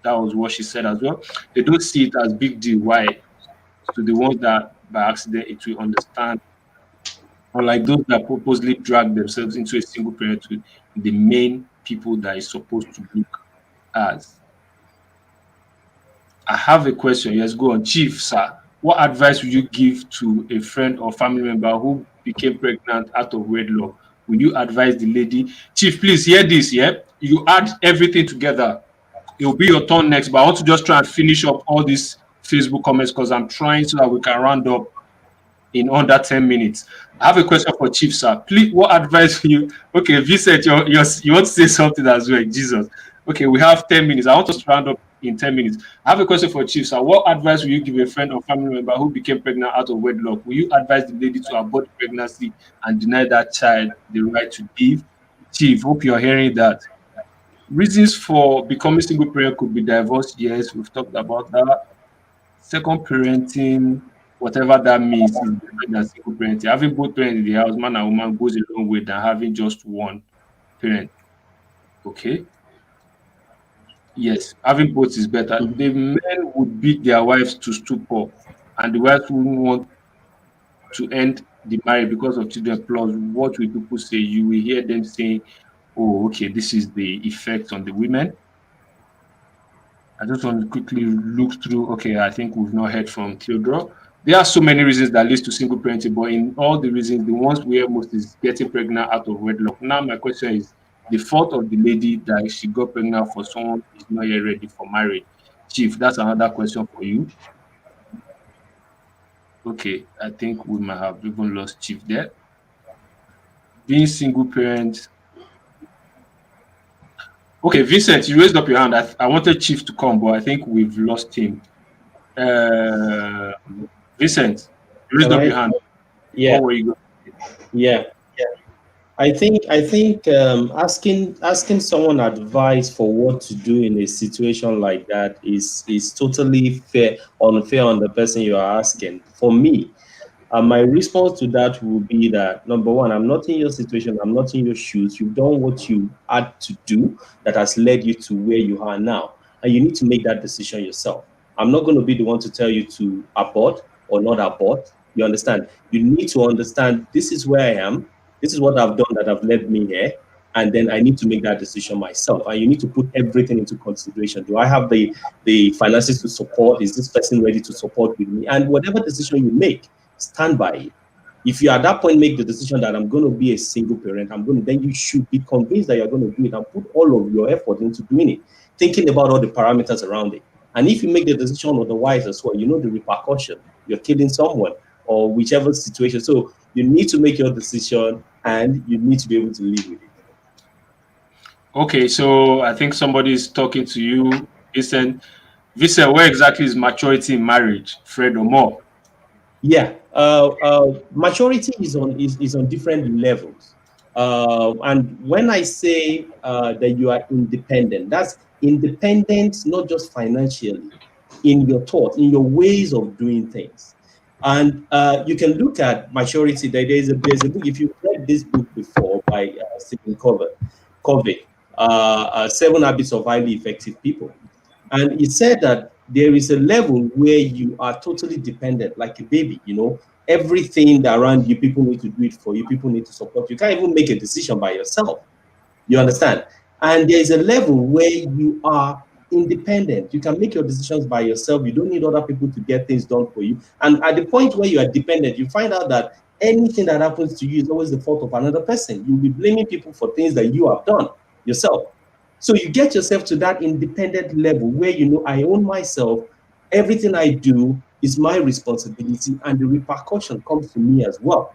that was what she said as well. They don't see it as big deal. Why? To the ones that by accident it will understand, unlike those that purposely drag themselves into a single parenthood, the main people that is supposed to look as. I have a question. Yes, go on. Chief, sir, what advice would you give to a friend or family member who became pregnant out of wedlock? Will you advise the lady? Chief, please hear this, yeah? You add everything together. It will be your turn next, but I want to just try and finish up all these Facebook comments because I'm trying so that we can round up in under 10 minutes. I have a question for Chief, sir. Please, what advice you? Okay, Vincent, you want to say something as well? Jesus. Okay, we have 10 minutes. I want us to round up in 10 minutes. I have a question for Chief, sir. What advice will you give a friend or family member who became pregnant out of wedlock? Will you advise the lady to abort pregnancy and deny that child the right to give? Chief, hope you're hearing that. Reasons for becoming single parent could be divorce. Yes, we've talked about that. Second parenting, whatever that means, is different than single parenting. Having both parents in the house, man and woman, goes a long way than having just one parent. Okay. Yes, having both is better. The men would beat their wives to stupor, and the wives wouldn't want to end the marriage because of children. Plus, what will people say? You will hear them saying, "Oh, okay, this is the effect on the women." I just want to quickly look through. Okay, I think we've not heard from Theodore. There are so many reasons that leads to single parenting, but in all the reasons, the ones we hear most is getting pregnant out of wedlock. Now, my question is the fault of the lady that she got pregnant for someone who is not yet ready for marriage. Chief, that's another question for you. Okay, I think we might have even lost Chief there. Being single parent. Okay, Vincent, you raised up your hand. I wanted Chief to come, but I think we've lost him. Vincent, you raised up your hand. Yeah. What were you going to say? Yeah. I think asking someone advice for what to do in a situation like that is totally unfair on the person you are asking. For me, my response to that will be that, number one, I'm not in your situation, I'm not in your shoes. You've done what you had to do that has led you to where you are now, and you need to make that decision yourself. I'm not going to be the one to tell you to abort or not abort. You understand? You need to understand, this is where I am. This is what I've done that have led me here. And then I need to make that decision myself. And you need to put everything into consideration. Do I have the finances to support? Is this person ready to support with me? And whatever decision you make, stand by it. If you at that point make the decision that I'm going to be a single parent, then you should be convinced that you're going to do it and put all of your effort into doing it, thinking about all the parameters around it. And if you make the decision otherwise as well, you know the repercussion. You're killing someone or whichever situation. So you need to make your decision and you need to be able to live with it. Okay, so I think somebody is talking to you. Vincent, where exactly is maturity in marriage? Fred or more? Yeah, maturity is on different levels. And when I say that you are independent, that's independent not just financially, in your thoughts, in your ways of doing things. And you can look at maturity. There's a book, if you've read this book before by Stephen Covey, 7 Habits of Highly Effective People. And he said that there is a level where you are totally dependent, like a baby, everything around you, people need to do it for you, people need to support you. You can't even make a decision by yourself. You understand? And there's a level where you are independent. You can make your decisions by yourself. You don't need other people to get things done for you. And at the point where you are dependent, you find out that anything that happens to you is always the fault of another person. You'll be blaming people for things that you have done yourself. So you get yourself to that independent level where I own myself. Everything I do It's my responsibility, and the repercussion comes to me as well.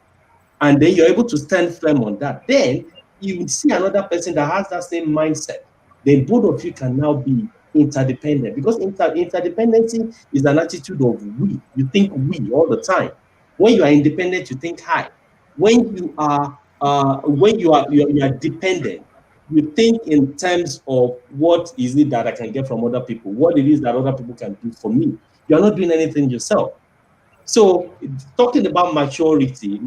And then you're able to stand firm on that. Then you would see another person that has that same mindset. Then both of you can now be interdependent, because interdependency is an attitude of we. You think we all the time. When you are independent, you think I. When you are you are dependent, you think in terms of what is it that I can get from other people, what it is that other people can do for me. You're not doing anything yourself. So talking about maturity,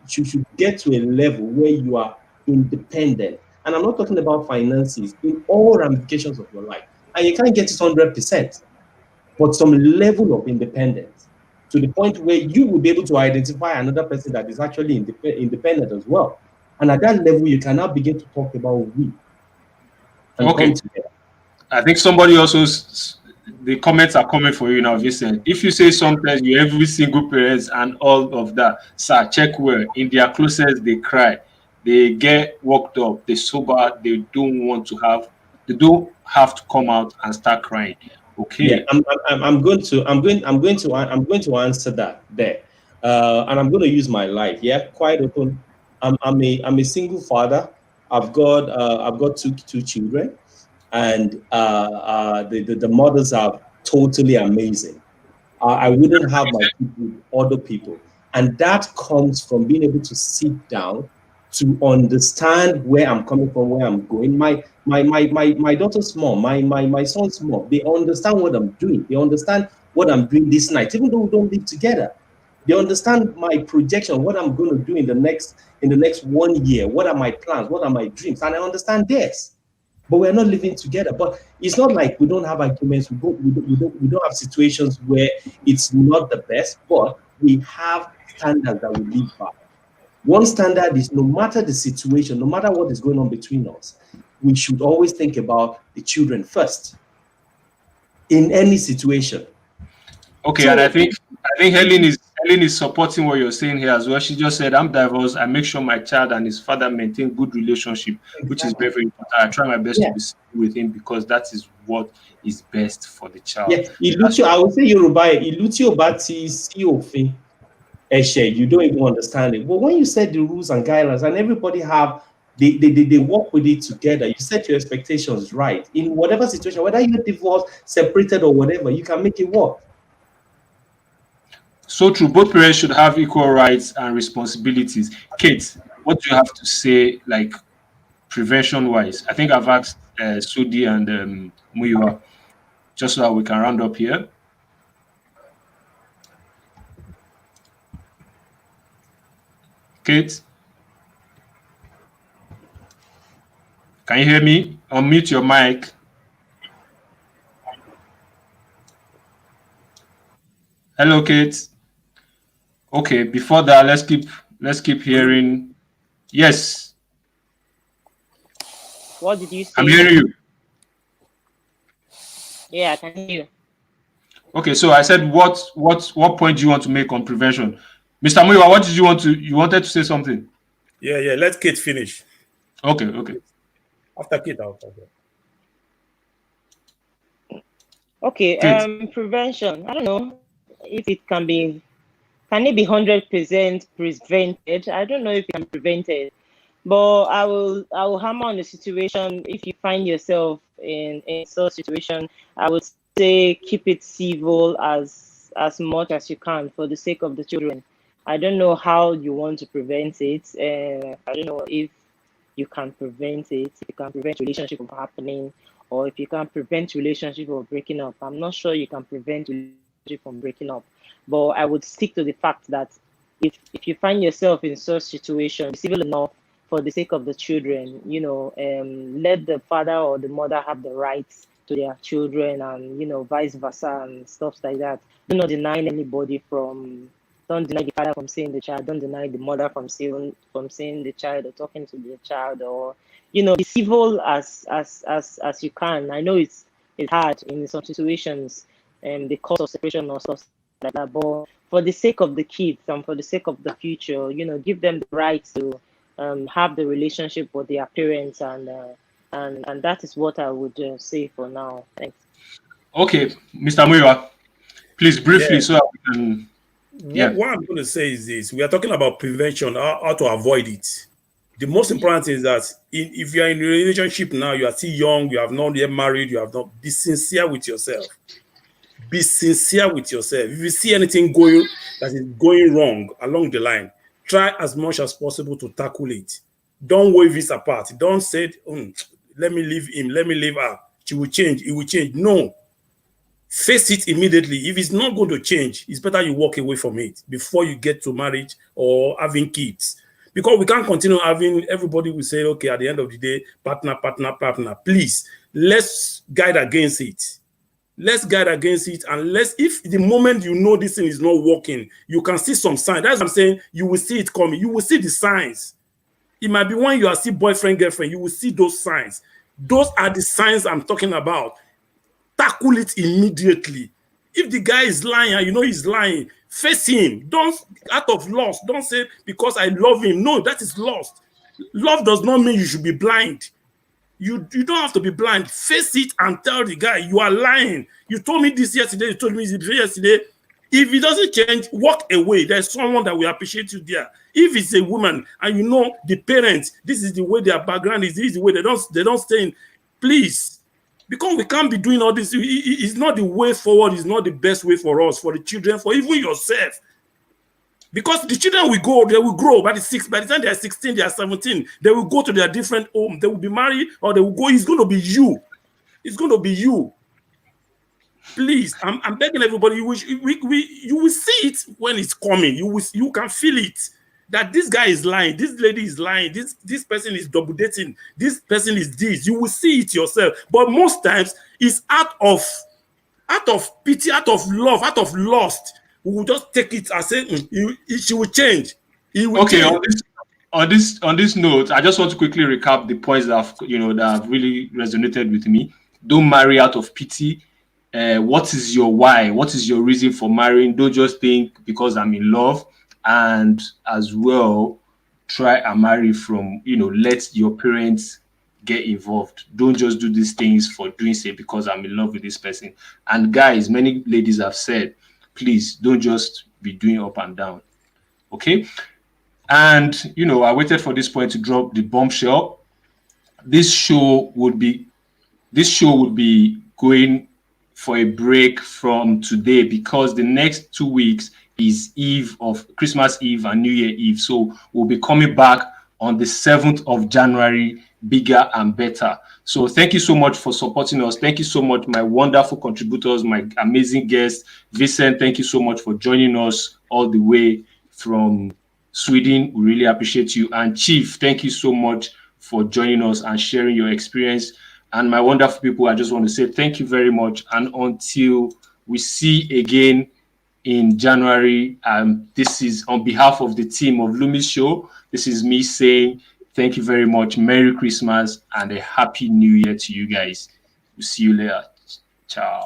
should get to a level where you are independent. And I'm not talking about finances in all ramifications of your life. And you can't get it 100%, but some level of independence to the point where you will be able to identify another person that is actually independent as well. And at that level, you can now begin to talk about we and Okay. come together. I think somebody also, the comments are coming for you now, Vincent. If you say sometimes you every single parents and all of that, sir, check where in their closest they cry, they get worked up, they sober, they don't have to come out and start crying. Yeah, Okay. I'm going to answer that there, and I'm going to use my life. Yeah, quite open. I'm a single father. I've got two children, and the mothers are totally amazing. I wouldn't have my people with other people. And that comes from being able to sit down to understand where I'm coming from, where I'm going. My daughter's mom, my son's mom, they understand what I'm doing. They understand what I'm doing this night, even though we don't live together. They understand my projection, what I'm going to do in the next 1 year, what are my plans, what are my dreams, and I understand theirs. But we're not living together. But it's not like we don't have arguments. We don't have situations where it's not the best, but we have standards that we live by. One standard is, no matter the situation, no matter what is going on between us, we should always think about the children first in any situation. Okay, So, and I think Helen is supporting what you're saying here as well. She just said, "I'm divorced. I make sure my child and his father maintain good relationship, which is very, very important. I try my best to be simple with him because that is what is best for the child." Yeah, I would say Yoruba, Ilutio Bati Si Ofin. You don't even understand it. But when you set the rules and guidelines, and everybody they work with it together, you set your expectations right. In whatever situation, whether you're divorced, separated, or whatever, you can make it work. So true. Both parents should have equal rights and responsibilities. Kate, what do you have to say, like prevention wise? I think I've asked Sodi and Muyiwa, just so that we can round up here. Kate, can you hear me? Unmute your mic. Hello, Kate. Okay, before that, let's keep hearing. Yes. What did you say? I'm hearing you. Yeah, I can hear you. Okay, so I said what point do you want to make on prevention? Mr. Muyiwa, what did you wanted to say something? Yeah, let Kate finish. Okay. After Kate, I'll talk. Okay, prevention. I don't know if it can it be 100% prevented? I don't know if it can prevent it, but I will hammer on the situation. If you find yourself in such situation, I would say keep it civil as much as you can for the sake of the children. I don't know how you want to prevent it. I don't know if you can prevent it. If you can prevent relationship from happening, or if you can prevent relationship from breaking up. I'm not sure you can prevent relationship from breaking up, but I would stick to the fact that if you find yourself in such situation, be civil enough for the sake of the children. Let the father or the mother have the rights to their children, and vice versa and stuff like that. Do not deny anybody don't deny the father from seeing the child. Don't deny the mother from seeing the child or talking to the child, or be civil as you can. I know it's hard in some situations, the cause of separation or stuff like that. But for the sake of the kids and for the sake of the future, give them the right to have the relationship with their parents, and that is what I would say for now. Thanks. Okay, Mr. Muyiwa. Please, briefly, Yeah. so that we can. Yeah. What I'm going to say is this: we are talking about prevention, how to avoid it. The most important thing is that if you are in a relationship now, you are still young, you have not yet married, you have not. Be sincere with yourself. Be sincere with yourself. If you see anything that is going wrong along the line, try as much as possible to tackle it. Don't wave it apart. Don't say, let me leave him, let me leave her. She will change, it will change. No. Face it immediately. If it's not going to change, it's better you walk away from it before you get to marriage or having kids. Because we can't continue having everybody will say, okay, at the end of the day, partner. Please, let's guide against it. Let's guide against it. And if the moment you know this thing is not working, you can see some signs. That's what I'm saying. You will see it coming. You will see the signs. It might be when you are still boyfriend, girlfriend, you will see those signs. Those are the signs I'm talking about. Tackle it immediately. If the guy is lying and you know he's lying, face him. Don't, out of lust, don't say because I love him. No, that is lust. Love does not mean you should be blind. You don't have to be blind. Face it and tell the guy you are lying. You told me this yesterday. You told me this yesterday. If it doesn't change, walk away. There's someone that will appreciate you there. If it's a woman and you know the parents, this is the way their background is. This is the way they don't stay in. Please, because we can't be doing all this. It's not the way forward. It's not the best way for us, for the children, for even yourself. Because the children will go, they will grow. By the time they are 16, they are 17, they will go to their different home. They will be married or they will go. It's going to be you. It's going to be you. Please, I'm begging everybody. You will see it when it's coming. You can feel it that this guy is lying, this lady is lying, this person is double dating, this person is this. You will see it yourself. But most times it's out of pity, out of love, out of lust. We will just take it and say she will change. Okay, change. On this note, I just want to quickly recap the points that have really resonated with me. Don't marry out of pity. What is your why? What is your reason for marrying? Don't just think because I'm in love. And as well, try and marry from, let your parents get involved. Don't just do these things for doing so because I'm in love with this person. And guys, many ladies have said, please don't just be doing up and down. Okay. And, I waited for this point to drop the bombshell. This show would be going for a break from today because the next 2 weeks is Christmas Eve and New Year Eve. So we'll be coming back on the 7th of January, bigger and better. So thank you so much for supporting us. Thank you so much, my wonderful contributors, my amazing guests. Vincent, thank you so much for joining us all the way from Sweden. We really appreciate you. And Chief, thank you so much for joining us and sharing your experience. And my wonderful people, I just want to say thank you very much. And until we see again in January, this is on behalf of the team of Lumi's show. This is me saying thank you very much. Merry Christmas and a Happy New Year to you guys. We'll see you later. Ciao.